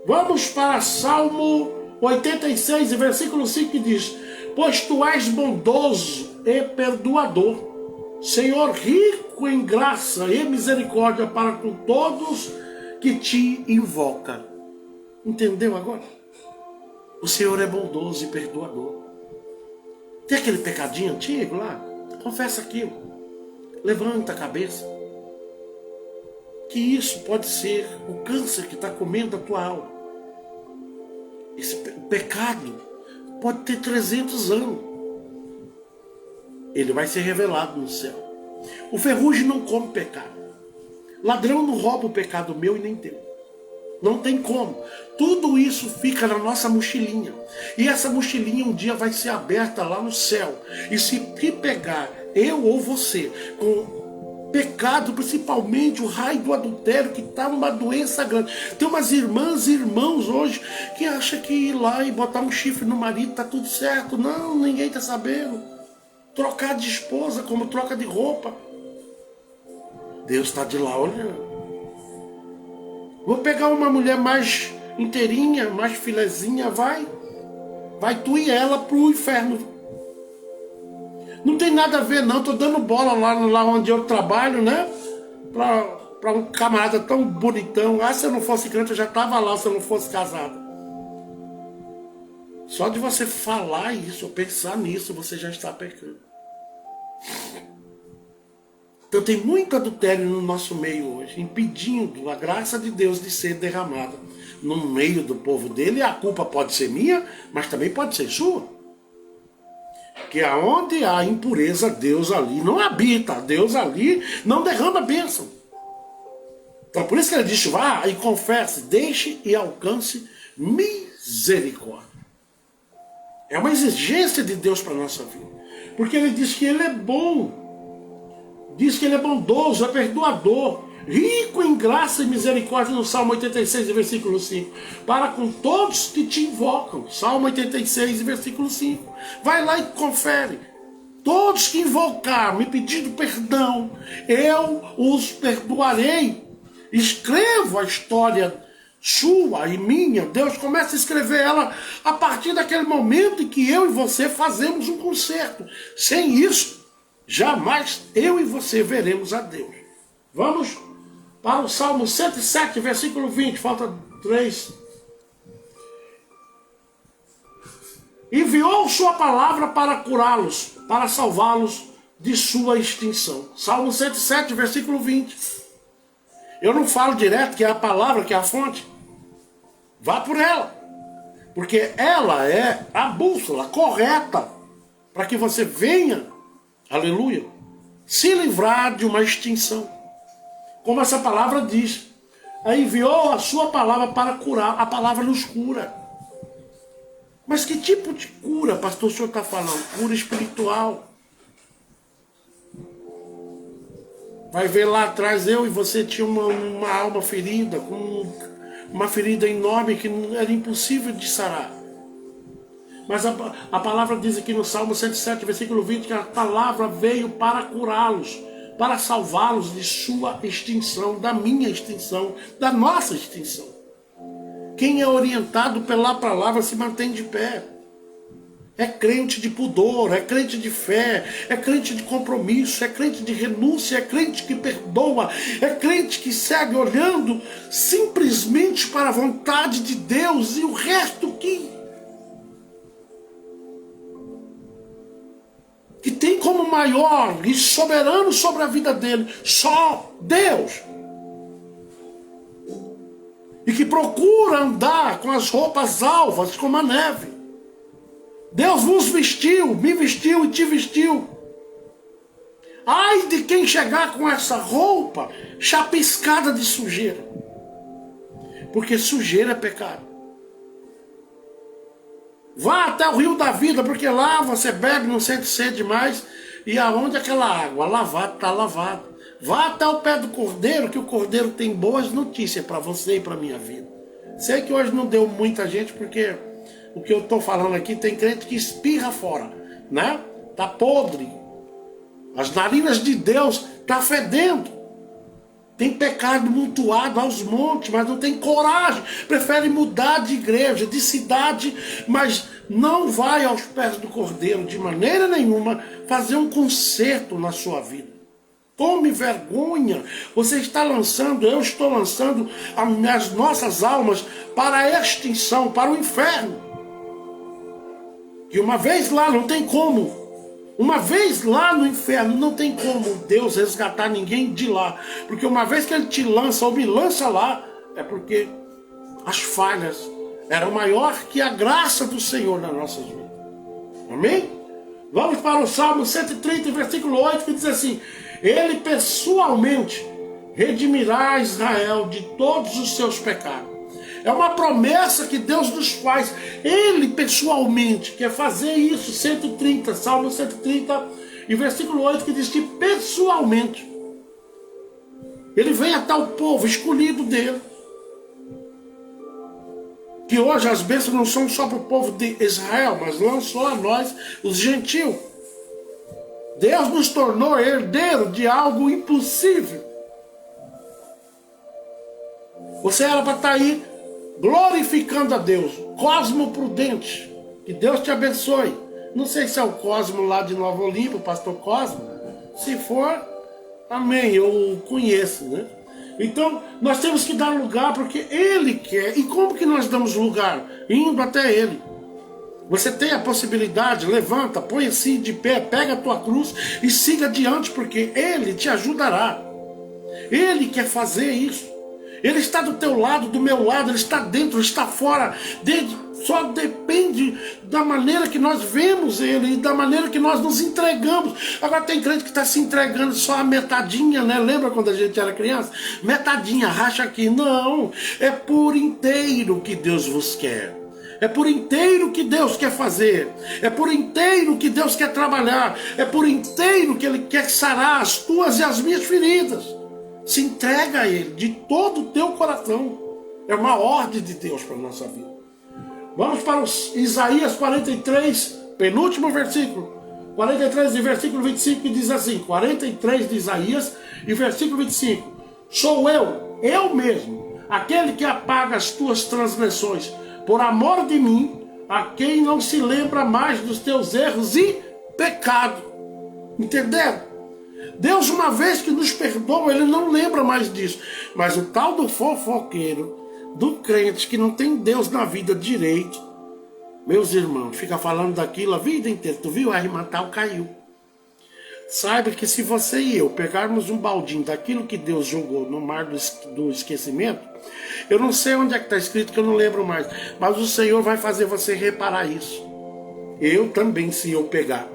Vamos para Salmo 86, versículo 5, que diz, pois tu és bondoso e perdoador, Senhor rico em graça e misericórdia para com todos que te invocam. Entendeu agora? O Senhor é bondoso e perdoador. Tem aquele pecadinho antigo lá? Confessa aquilo. Levanta a cabeça. Que isso pode ser o câncer que está comendo a tua alma. Esse pecado pode ter 300 anos. Ele vai ser revelado no céu. O ferrugem não come pecado. Ladrão não rouba o pecado meu e nem teu. Não tem como. Tudo isso fica na nossa mochilinha. E essa mochilinha um dia vai ser aberta lá no céu. E se te pegar, eu ou você, com pecado, principalmente o raio do adultério, que está uma doença grande. Tem umas irmãs e irmãos hoje que acham que ir lá e botar um chifre no marido está tudo certo. Não, ninguém está sabendo. Trocar de esposa como troca de roupa. Deus está de lá olhando. Vou pegar uma mulher mais inteirinha, mais filezinha, vai tu e ela pro inferno. Não tem nada a ver não, tô dando bola lá onde eu trabalho, né? Pra um camarada tão bonitão. Ah, se eu não fosse crente eu já tava lá, se eu não fosse casado. Só de você falar isso, ou pensar nisso, você já está pecando. Então tem muito adultério no nosso meio hoje, impedindo a graça de Deus de ser derramada no meio do povo dele. E a culpa pode ser minha, mas também pode ser sua. Que aonde há impureza, Deus ali não habita, Deus ali não derrama bênção. Então por isso que ele diz, vá e confesse, deixe e alcance misericórdia. É uma exigência de Deus para a nossa vida. Porque ele diz que ele é bom, diz que ele é bondoso, é perdoador, rico em graça e misericórdia, no Salmo 86, versículo 5, para com todos que te invocam. Salmo 86, versículo 5. Vai lá e confere. Todos que invocar, me pedindo perdão, eu os perdoarei. Escrevo a história sua e minha. Deus começa a escrever ela a partir daquele momento em que eu e você fazemos um concerto. Sem isso, jamais eu e você veremos a Deus. Vamos para o Salmo 107, versículo 20. Falta 3. Enviou sua palavra para curá-los, para salvá-los de sua extinção. Salmo 107, versículo 20. Eu não falo direto que é a palavra, que é a fonte. Vá por ela. Porque ela é a bússola correta para que você venha, aleluia, se livrar de uma extinção. Como essa palavra diz. Aí enviou a sua palavra para curar. A palavra nos cura. Mas que tipo de cura, pastor, o senhor está falando? Cura espiritual. Vai ver lá atrás, eu e você tinha uma alma ferida, com uma ferida enorme que era impossível de sarar. Mas a palavra diz aqui no Salmo 107, versículo 20, que a palavra veio para curá-los, para salvá-los de sua extinção, da minha extinção, da nossa extinção. Quem é orientado pela palavra se mantém de pé. É crente de pudor, é crente de fé, é crente de compromisso, é crente de renúncia, é crente que perdoa, é crente que segue olhando simplesmente para a vontade de Deus e o resto que tem como maior e soberano sobre a vida dele só Deus. e que procura andar com as roupas alvas como a neve. Deus vos vestiu, me vestiu e te vestiu. Ai de quem chegar com essa roupa chapiscada de sujeira, porque sujeira é pecado. Vá até o rio da vida, porque lá você bebe, não sente sede mais, e aonde aquela água lavada está lavada. Vá até o pé do cordeiro, que o cordeiro tem boas notícias para você e para a minha vida. Sei que hoje não deu muita gente, porque o que eu estou falando aqui tem crente que espirra fora, né? Está podre. As narinas de Deus estão fedendo. Tem pecado mutuado aos montes, mas não tem coragem. Prefere mudar de igreja, de cidade, mas não vai aos pés do Cordeiro de maneira nenhuma fazer um conserto na sua vida. Tome vergonha. Você está lançando, eu estou lançando as nossas almas para a extinção, para o inferno. E uma vez lá não tem como. Uma vez lá no inferno, não tem como Deus resgatar ninguém de lá. Porque uma vez que Ele te lança ou me lança lá, é porque as falhas eram maior que a graça do Senhor nas nossas vidas. Amém? Vamos para o Salmo 130, versículo 8, que diz assim: Ele pessoalmente redimirá Israel de todos os seus pecados. É uma promessa que Deus nos faz. Ele pessoalmente quer fazer isso. 130, Salmo 130 e versículo 8, que diz que pessoalmente Ele vem até o povo escolhido dele. Que hoje as bênçãos não são só para o povo de Israel, mas não só a nós, os gentios. Deus nos tornou herdeiro de algo impossível. Você era para estar aí glorificando a Deus. Cosmo Prudente. Que Deus te abençoe. Não sei se é o Cosmo lá de Nova Olimpo, o pastor Cosmo. Se for, amém, eu conheço, né? Então, nós temos que dar lugar porque Ele quer. E como que nós damos lugar? Indo até Ele. Você tem a possibilidade, levanta, põe-se de pé, pega a tua cruz e siga adiante, porque Ele te ajudará. Ele quer fazer isso. Ele está do teu lado, do meu lado, Ele está dentro, está fora. Só depende da maneira que nós vemos Ele e da maneira que nós nos entregamos. Agora tem crente que está se entregando só a metadinha, né? Lembra quando a gente era criança? Metadinha, racha aqui. Não, é por inteiro que Deus vos quer. É por inteiro que Deus quer fazer. É por inteiro que Deus quer trabalhar. É por inteiro que Ele quer sarar as tuas e as minhas feridas. Se entrega a Ele de todo o teu coração. É uma ordem de Deus para a nossa vida. Vamos para Isaías 43, penúltimo versículo. 43 e versículo 25, que diz assim. 43 de Isaías e versículo 25. Sou eu mesmo, aquele que apaga as tuas transgressões, por amor de mim, a quem não se lembra mais dos teus erros e pecado. Entenderam? Deus, uma vez que nos perdoa, Ele não lembra mais disso. Mas o tal do fofoqueiro, do crente que não tem Deus na vida direito, meus irmãos, fica falando daquilo a vida inteira. Tu viu? A irmã tal caiu. Saiba que se você e eu pegarmos um baldinho daquilo que Deus jogou no mar do esquecimento, eu não sei onde é que está escrito, que eu não lembro mais, mas o Senhor vai fazer você reparar isso. Eu também, se eu pegar.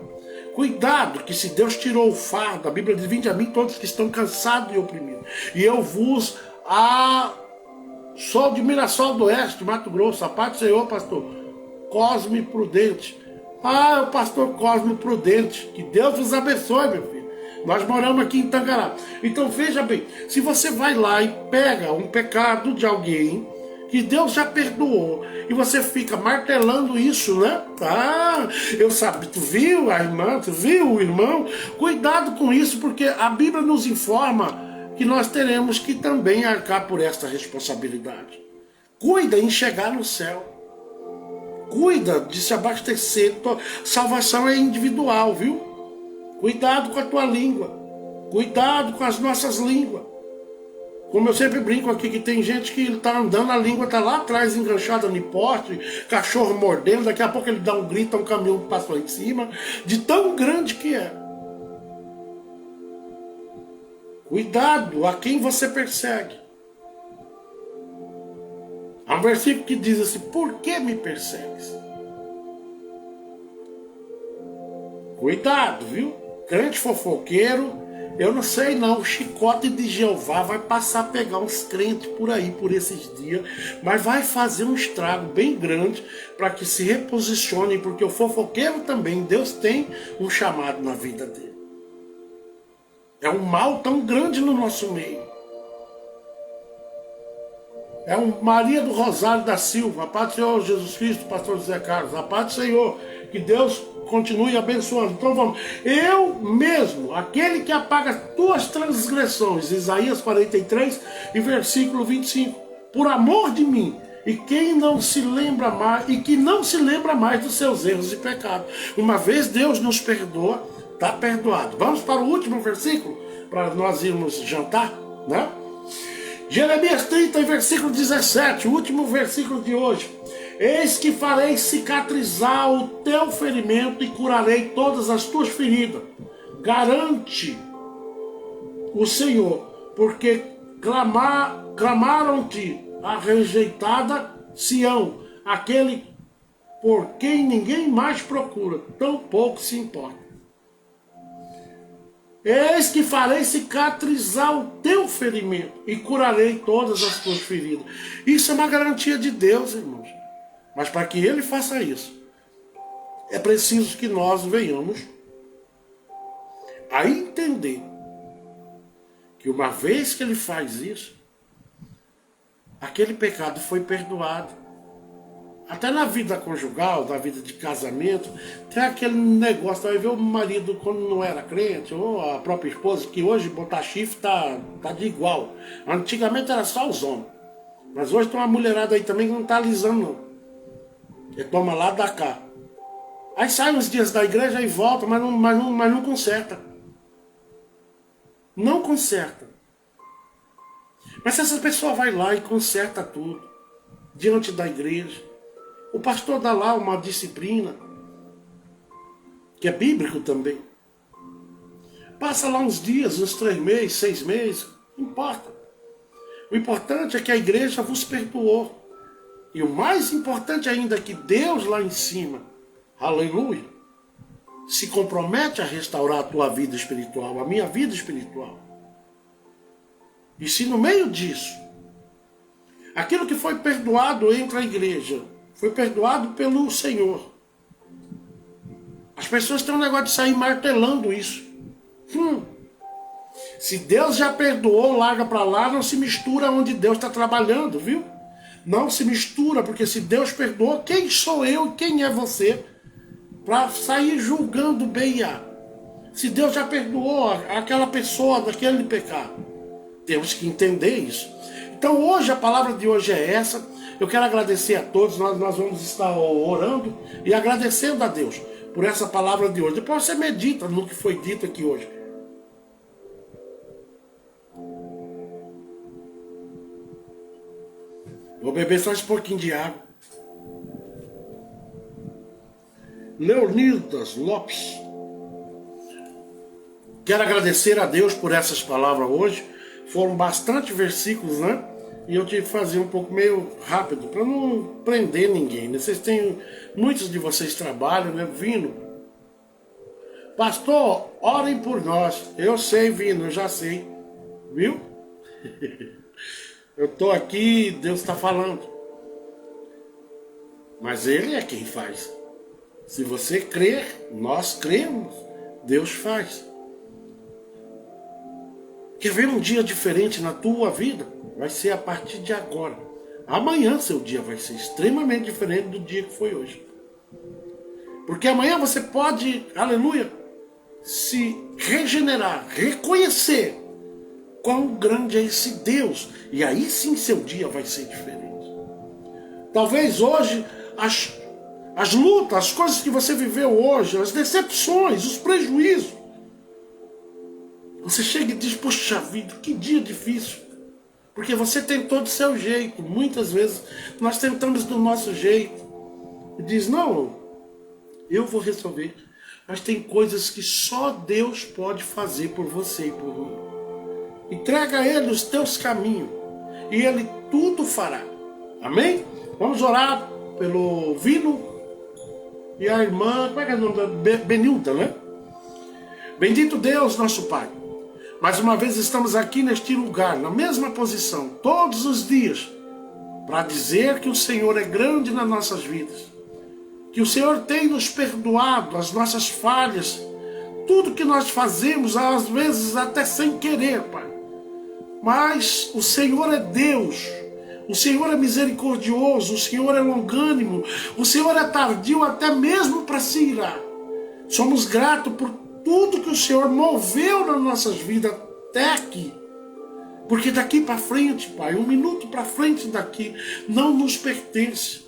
Cuidado, que se Deus tirou o fardo, a Bíblia diz: vinde a mim todos que estão cansados e oprimidos, e eu vos sou de Mirassol do Oeste, Mato Grosso. A paz do Senhor, pastor Cosme Prudente. O pastor Cosme Prudente, que Deus vos abençoe, meu filho. Nós moramos aqui em Tangará. Então veja bem, se você vai lá e pega um pecado de alguém que Deus já perdoou, e você fica martelando isso, né? Eu sabia, tu viu a irmã, tu viu o irmão? Cuidado com isso, porque a Bíblia nos informa que nós teremos que também arcar por esta responsabilidade. Cuida em chegar no céu. Cuida de se abastecer. Salvação é individual, viu? Cuidado com a tua língua. Cuidado com as nossas línguas. Como eu sempre brinco aqui, que tem gente que está andando, a língua está lá atrás, enganchada no poste, cachorro mordendo, daqui a pouco ele dá um grito, um caminhão passa lá em cima, de tão grande que é. Cuidado a quem você persegue. Há um versículo que diz assim: por que me persegues? Cuidado, viu? Crente fofoqueiro, eu não sei não, o chicote de Jeová vai passar a pegar uns crentes por aí, por esses dias, mas vai fazer um estrago bem grande para que se reposicionem, porque o fofoqueiro também, Deus tem um chamado na vida dele. É um mal tão grande no nosso meio. É um Maria do Rosário da Silva, a paz do Senhor Jesus Cristo, pastor José Carlos, a paz do Senhor, que Deus continue abençoando. Então vamos, eu mesmo, aquele que apaga as tuas transgressões, Isaías 43 e versículo 25, por amor de mim, e quem não se lembra mais, e que não se lembra mais dos seus erros e pecados. Uma vez Deus nos perdoa, está perdoado. Vamos para o último versículo, para nós irmos jantar, né? Jeremias 30, versículo 17, o último versículo de hoje. Eis que farei cicatrizar o teu ferimento e curarei todas as tuas feridas. Garante o Senhor, porque clamaram-te a rejeitada Sião, aquele por quem ninguém mais procura, tão pouco se importa. Eis que farei cicatrizar o teu ferimento e curarei todas as tuas feridas. Isso é uma garantia de Deus, irmãos. Mas para que Ele faça isso, é preciso que nós venhamos a entender que uma vez que Ele faz isso, aquele pecado foi perdoado. Até na vida conjugal, na vida de casamento, tem aquele negócio, vai ver o marido quando não era crente, ou a própria esposa, que hoje botar chifre tá de igual. Antigamente era só os homens. Mas hoje tem uma mulherada aí também que não tá alisando não. Ele toma lá, dá cá. Aí sai uns dias da igreja e volta, mas não conserta. Não conserta. Mas se essa pessoa vai lá e conserta tudo, diante da igreja, o pastor dá lá uma disciplina, que é bíblico também. Passa lá uns dias, uns 3 meses, 6 meses, não importa. O importante é que a igreja vos perdoou. E o mais importante ainda é que Deus lá em cima, aleluia, se compromete a restaurar a tua vida espiritual, a minha vida espiritual. E se no meio disso, aquilo que foi perdoado entre a igreja, foi perdoado pelo Senhor. As pessoas têm um negócio de sair martelando isso. Se Deus já perdoou, larga para lá, não se mistura onde Deus está trabalhando, viu? Não se mistura, porque se Deus perdoou, quem sou eu e quem é você para sair julgando bem a? Se Deus já perdoou aquela pessoa daquele pecado, temos que entender isso. Então hoje, a palavra de hoje é essa. Eu quero agradecer a todos, nós vamos estar orando e agradecendo a Deus por essa palavra de hoje. Depois você medita no que foi dito aqui hoje. Vou beber só esse pouquinho de água. Leonidas Lopes. Quero agradecer a Deus por essas palavras hoje. Foram bastante versículos, né? E eu tive que fazer um pouco meio rápido, para não prender ninguém, né? Muitos de vocês trabalham, né? Vindo. Pastor, orem por nós. Eu sei, Vino, eu já sei. Viu? Eu estou aqui, Deus está falando. Mas Ele é quem faz. Se você crer, nós cremos, Deus faz. Quer ver um dia diferente na tua vida? Vai ser a partir de agora. Amanhã seu dia vai ser extremamente diferente do dia que foi hoje. Porque amanhã você pode, aleluia, se regenerar, reconhecer quão grande é esse Deus. E aí sim seu dia vai ser diferente. Talvez hoje as lutas, as coisas que você viveu hoje, as decepções, os prejuízos, você chega e diz, poxa vida, que dia difícil. Porque você tentou do seu jeito. Muitas vezes nós tentamos do nosso jeito. E diz, não, eu vou resolver. Mas tem coisas que só Deus pode fazer por você e por mim. Entrega a Ele os teus caminhos. E Ele tudo fará. Amém? Vamos orar pelo Vino e a irmã, como é que é o nome da Benilda, né? Bendito Deus, nosso Pai. Mais uma vez estamos aqui neste lugar, na mesma posição, todos os dias, para dizer que o Senhor é grande nas nossas vidas. Que o Senhor tem nos perdoado as nossas falhas, tudo que nós fazemos, às vezes até sem querer, Pai. Mas o Senhor é Deus, o Senhor é misericordioso, o Senhor é longânimo, o Senhor é tardio até mesmo para se irar. Somos gratos por tudo que o Senhor moveu nas nossas vidas até aqui. Porque daqui para frente, Pai, um minuto para frente daqui, não nos pertence.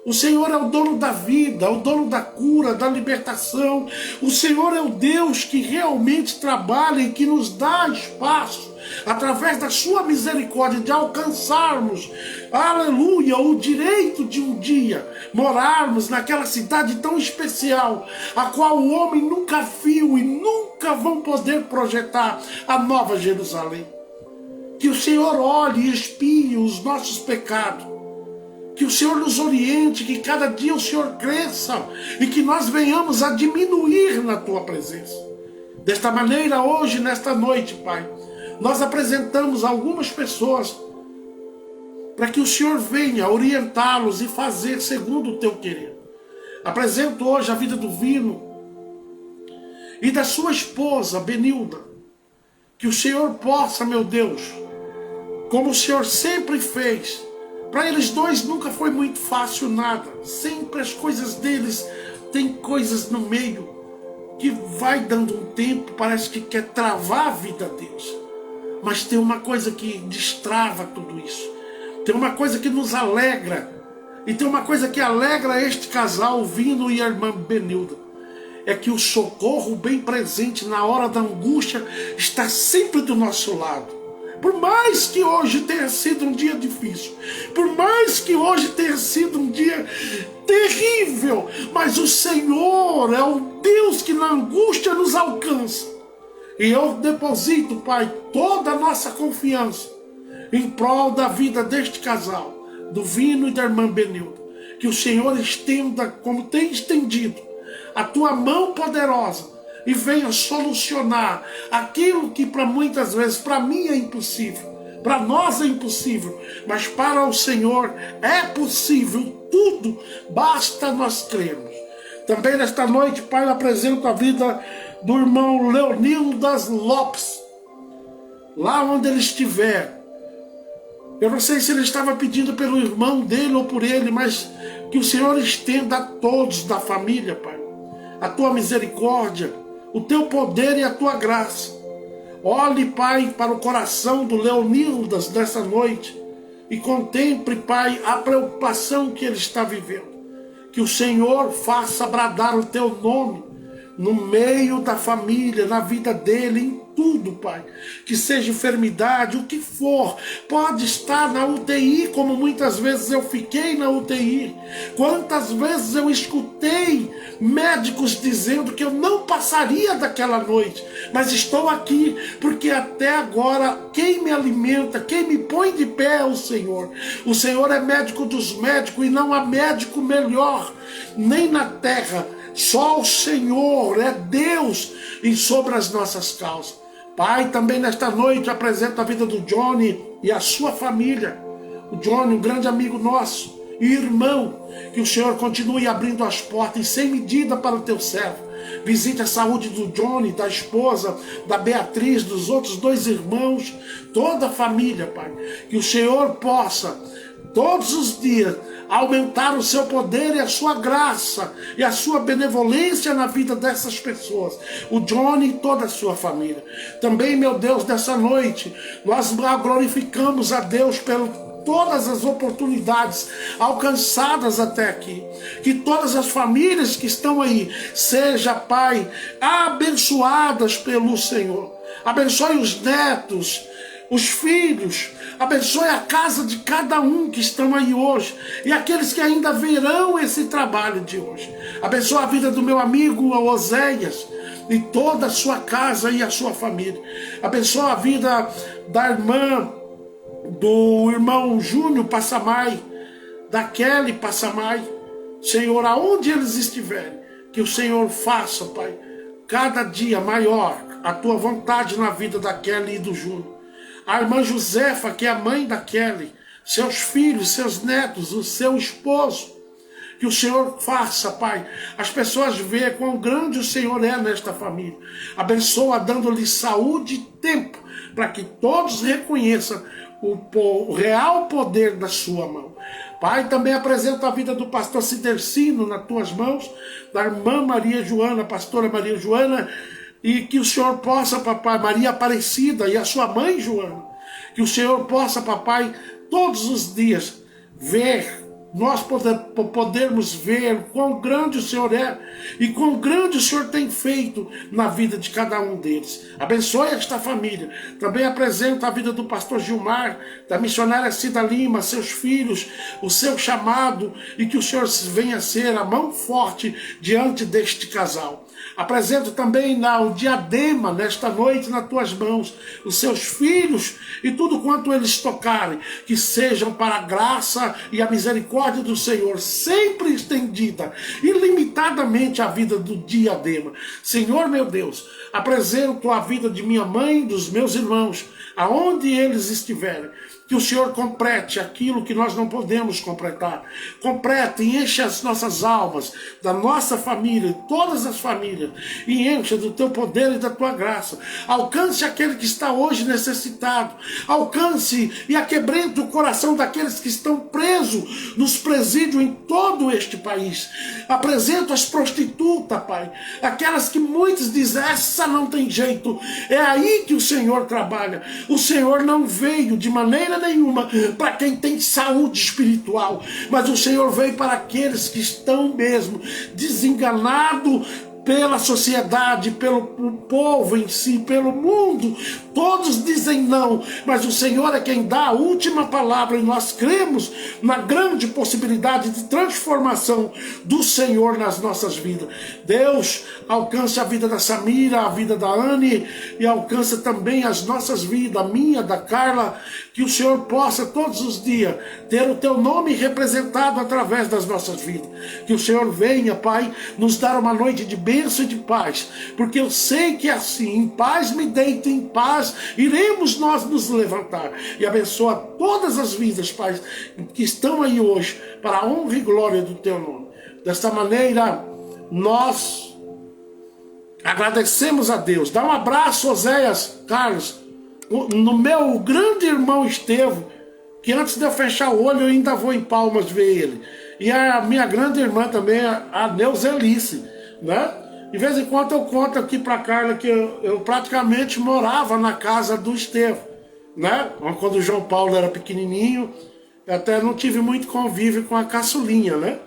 O Senhor é o dono da vida, é o dono da cura, da libertação. O Senhor é o Deus que realmente trabalha e que nos dá espaço, através da sua misericórdia, de alcançarmos, aleluia, o direito de um dia morarmos naquela cidade tão especial, a qual o homem nunca viu e nunca vão poder projetar, a Nova Jerusalém. Que o Senhor olhe e expie os nossos pecados. Que o Senhor nos oriente, que cada dia o Senhor cresça e que nós venhamos a diminuir na Tua presença. Desta maneira, hoje, nesta noite, Pai, nós apresentamos algumas pessoas para que o Senhor venha orientá-los e fazer segundo o Teu querer. Apresento hoje a vida do Vino e da sua esposa, Benilda. Que o Senhor possa, meu Deus, como o Senhor sempre fez. Para eles dois nunca foi muito fácil nada. Sempre as coisas deles tem coisas no meio que vai dando um tempo, parece que quer travar a vida deles. Mas tem uma coisa que destrava tudo isso. Tem uma coisa que nos alegra. E tem uma coisa que alegra este casal, o Vino e a irmã Benilda. É que o socorro bem presente na hora da angústia está sempre do nosso lado. Por mais que hoje tenha sido um dia difícil, por mais que hoje tenha sido um dia terrível, mas o Senhor é o Deus que na angústia nos alcança. E eu deposito, Pai, toda a nossa confiança em prol da vida deste casal, do Vino e da irmã Benilda. Que o Senhor estenda, como tem estendido, a Tua mão poderosa e venha solucionar aquilo que para muitas vezes, para mim é impossível, para nós é impossível, mas para o Senhor é possível tudo, basta nós crermos. Também nesta noite, Pai, eu apresento a vida do irmão Leonildas Lopes, lá onde ele estiver. Eu não sei se ele estava pedindo pelo irmão dele ou por ele, mas que o Senhor estenda a todos da família, Pai, a Tua misericórdia, o Teu poder e a Tua graça. Olhe, Pai, para o coração do Leonildas nessa noite e contemple, Pai, a preocupação que ele está vivendo. Que o Senhor faça bradar o Teu nome no meio da família, na vida dele, em tudo, Pai. Que seja enfermidade, o que for, pode estar na UTI, como muitas vezes eu fiquei na UTI. Quantas vezes eu escutei médicos dizendo que eu não passaria daquela noite, mas estou aqui, porque até agora quem me alimenta, quem me põe de pé é o Senhor. O Senhor é médico dos médicos e não há médico melhor, nem na terra. Só o Senhor é Deus e sobre as nossas causas. Pai, também nesta noite apresento a vida do Johnny e a sua família. O Johnny, um grande amigo nosso e irmão, que o Senhor continue abrindo as portas e sem medida para o Teu servo. Visite a saúde do Johnny, da esposa, da Beatriz, dos outros dois irmãos, toda a família, Pai. Que o Senhor possa, todos os dias, aumentar o Seu poder e a Sua graça e a Sua benevolência na vida dessas pessoas, o Johnny e toda a sua família. Também, meu Deus, nessa noite, nós glorificamos a Deus pelo todas as oportunidades alcançadas até aqui. Que todas as famílias que estão aí sejam, Pai, abençoadas pelo Senhor. Abençoe os netos, os filhos, abençoe a casa de cada um que estão aí hoje e aqueles que ainda verão esse trabalho de hoje. Abençoe a vida do meu amigo Oséias e toda a sua casa e a sua família. Abençoe a vida da irmã, do irmão Júnior Passamai, da Kelly Passamai. Senhor, aonde eles estiverem, que o Senhor faça, Pai, cada dia maior a tua vontade na vida da Kelly e do Júnior. A irmã Josefa, que é a mãe da Kelly, seus filhos, seus netos, o seu esposo, que o Senhor faça, Pai, as pessoas vejam quão grande o Senhor é nesta família. Abençoa, dando-lhe saúde e tempo, para que todos reconheçam o real poder da sua mão. Pai, também apresento a vida do pastor Cidercino nas tuas mãos, da irmã Maria Joana, pastora Maria Joana, e que o Senhor possa, papai, Maria Aparecida e a sua mãe Joana, que o Senhor possa, papai, todos os dias ver, nós podermos ver quão grande o Senhor é e quão grande o Senhor tem feito na vida de cada um deles. Abençoe esta família. Também apresento a vida do pastor Gilmar, da missionária Cida Lima, seus filhos, o seu chamado, e que o Senhor venha ser a mão forte diante deste casal. Apresento também o diadema nesta noite nas tuas mãos, os seus filhos e tudo quanto eles tocarem, que sejam para a graça e a misericórdia do Senhor, sempre estendida, ilimitadamente a vida do diadema. Senhor meu Deus, apresento a vida de minha mãe e dos meus irmãos, aonde eles estiverem. Que o Senhor complete aquilo que nós não podemos completar. Complete e enche as nossas almas, da nossa família, todas as famílias, e encha do teu poder e da tua graça. Alcance aquele que está hoje necessitado. Alcance e aquebrante o coração daqueles que estão presos nos presídios em todo este país. Apresento as prostitutas, Pai, aquelas que muitos dizem, essa não tem jeito. É aí que o Senhor trabalha. O Senhor não veio de maneira nenhuma para quem tem saúde espiritual, mas o Senhor veio para aqueles que estão mesmo desenganados pela sociedade, pelo povo em si, pelo mundo. Todos dizem não, mas o Senhor é quem dá a última palavra, e nós cremos na grande possibilidade de transformação do Senhor nas nossas vidas. Deus, alcance a vida da Samira, a vida da Anne, e alcance também as nossas vidas, a minha, da Carla, que o Senhor possa todos os dias ter o teu nome representado através das nossas vidas. Que o Senhor venha, Pai, nos dar uma noite de bênção e de paz, porque eu sei que assim, em paz me deito, em paz iremos nós nos levantar. E abençoa todas as vidas, Pai, que estão aí hoje, para a honra e glória do teu nome. Desta maneira, nós agradecemos a Deus. Dá um abraço, Oséias, Carlos, no meu grande irmão Estevão, que antes de eu fechar o olho eu ainda vou em Palmas ver ele. E a minha grande irmã também, a Neuzelice, né? De vez em quando eu conto aqui para Carla que eu praticamente morava na casa do Estevão, né? Quando o João Paulo era pequenininho, eu até não tive muito convívio com a caçulinha, né?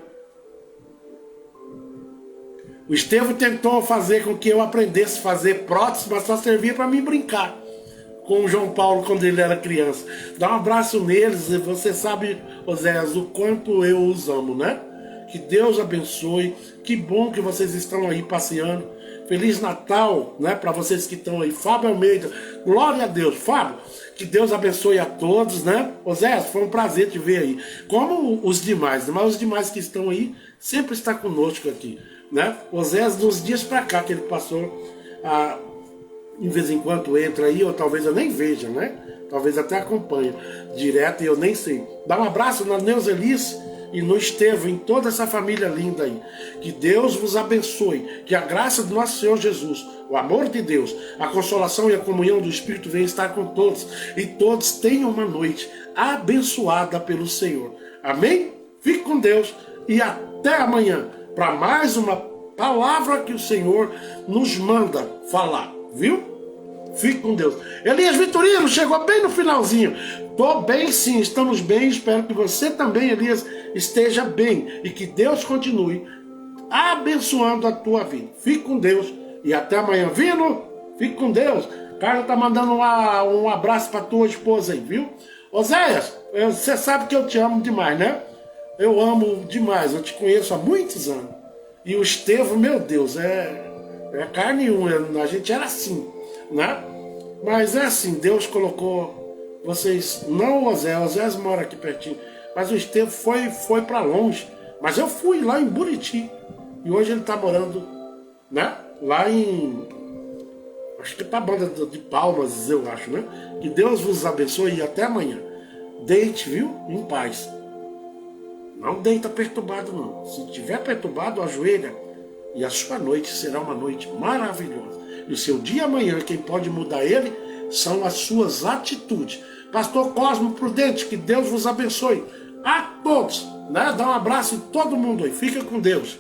O Estevão tentou fazer com que eu aprendesse a fazer prótese, mas só servia para mim brincar com o João Paulo quando ele era criança. Dá um abraço neles, e você sabe, Oséias, o quanto eu os amo, né? Que Deus abençoe. Que bom que vocês estão aí passeando. Feliz Natal, né, para vocês que estão aí. Fábio Almeida, glória a Deus. Fábio, que Deus abençoe a todos, né? Oséias, foi um prazer te ver aí. Como os demais, mas os demais que estão aí sempre está conosco aqui, né? Oséias, nos dias para cá que ele passou de vez em quando entra aí, ou talvez eu nem veja, né? Talvez até acompanhe direto e eu nem sei. Dá um abraço na Neuzelice e no Estevão, em toda essa família linda aí. Que Deus vos abençoe, que a graça do nosso Senhor Jesus, o amor de Deus, a consolação e a comunhão do Espírito venha estar com todos, e todos tenham uma noite abençoada pelo Senhor. Amém? Fique com Deus e até amanhã para mais uma palavra que o Senhor nos manda falar, viu? Fique com Deus. Elias Vitorino chegou bem no finalzinho. Estou bem sim, estamos bem. Espero que você também, Elias, esteja bem. E que Deus continue abençoando a tua vida. Fique com Deus e até amanhã. Vino, fique com Deus. Carla tá mandando um abraço para tua esposa aí, viu? Oséias, você sabe que eu te amo demais, né? Eu amo demais, eu te conheço há muitos anos. E o Estevão, meu Deus, é carne e unha, a gente era assim, né? Mas é assim, Deus colocou vocês, não o Oséias mora aqui pertinho, Mas o Estevão foi para longe. Mas eu fui lá em Buriti. E hoje ele está morando, né? Lá em... Acho que é para a banda de Palmas, eu acho, né? Que Deus vos abençoe e até amanhã. Deite, viu? Em paz. Não deita perturbado, não. Se tiver perturbado, ajoelha. E a sua noite será uma noite maravilhosa. E o seu dia amanhã, quem pode mudar ele, são as suas atitudes. Pastor Cosmo Prudente, que Deus vos abençoe. A todos, né? Dá um abraço em todo mundo aí. Fica com Deus.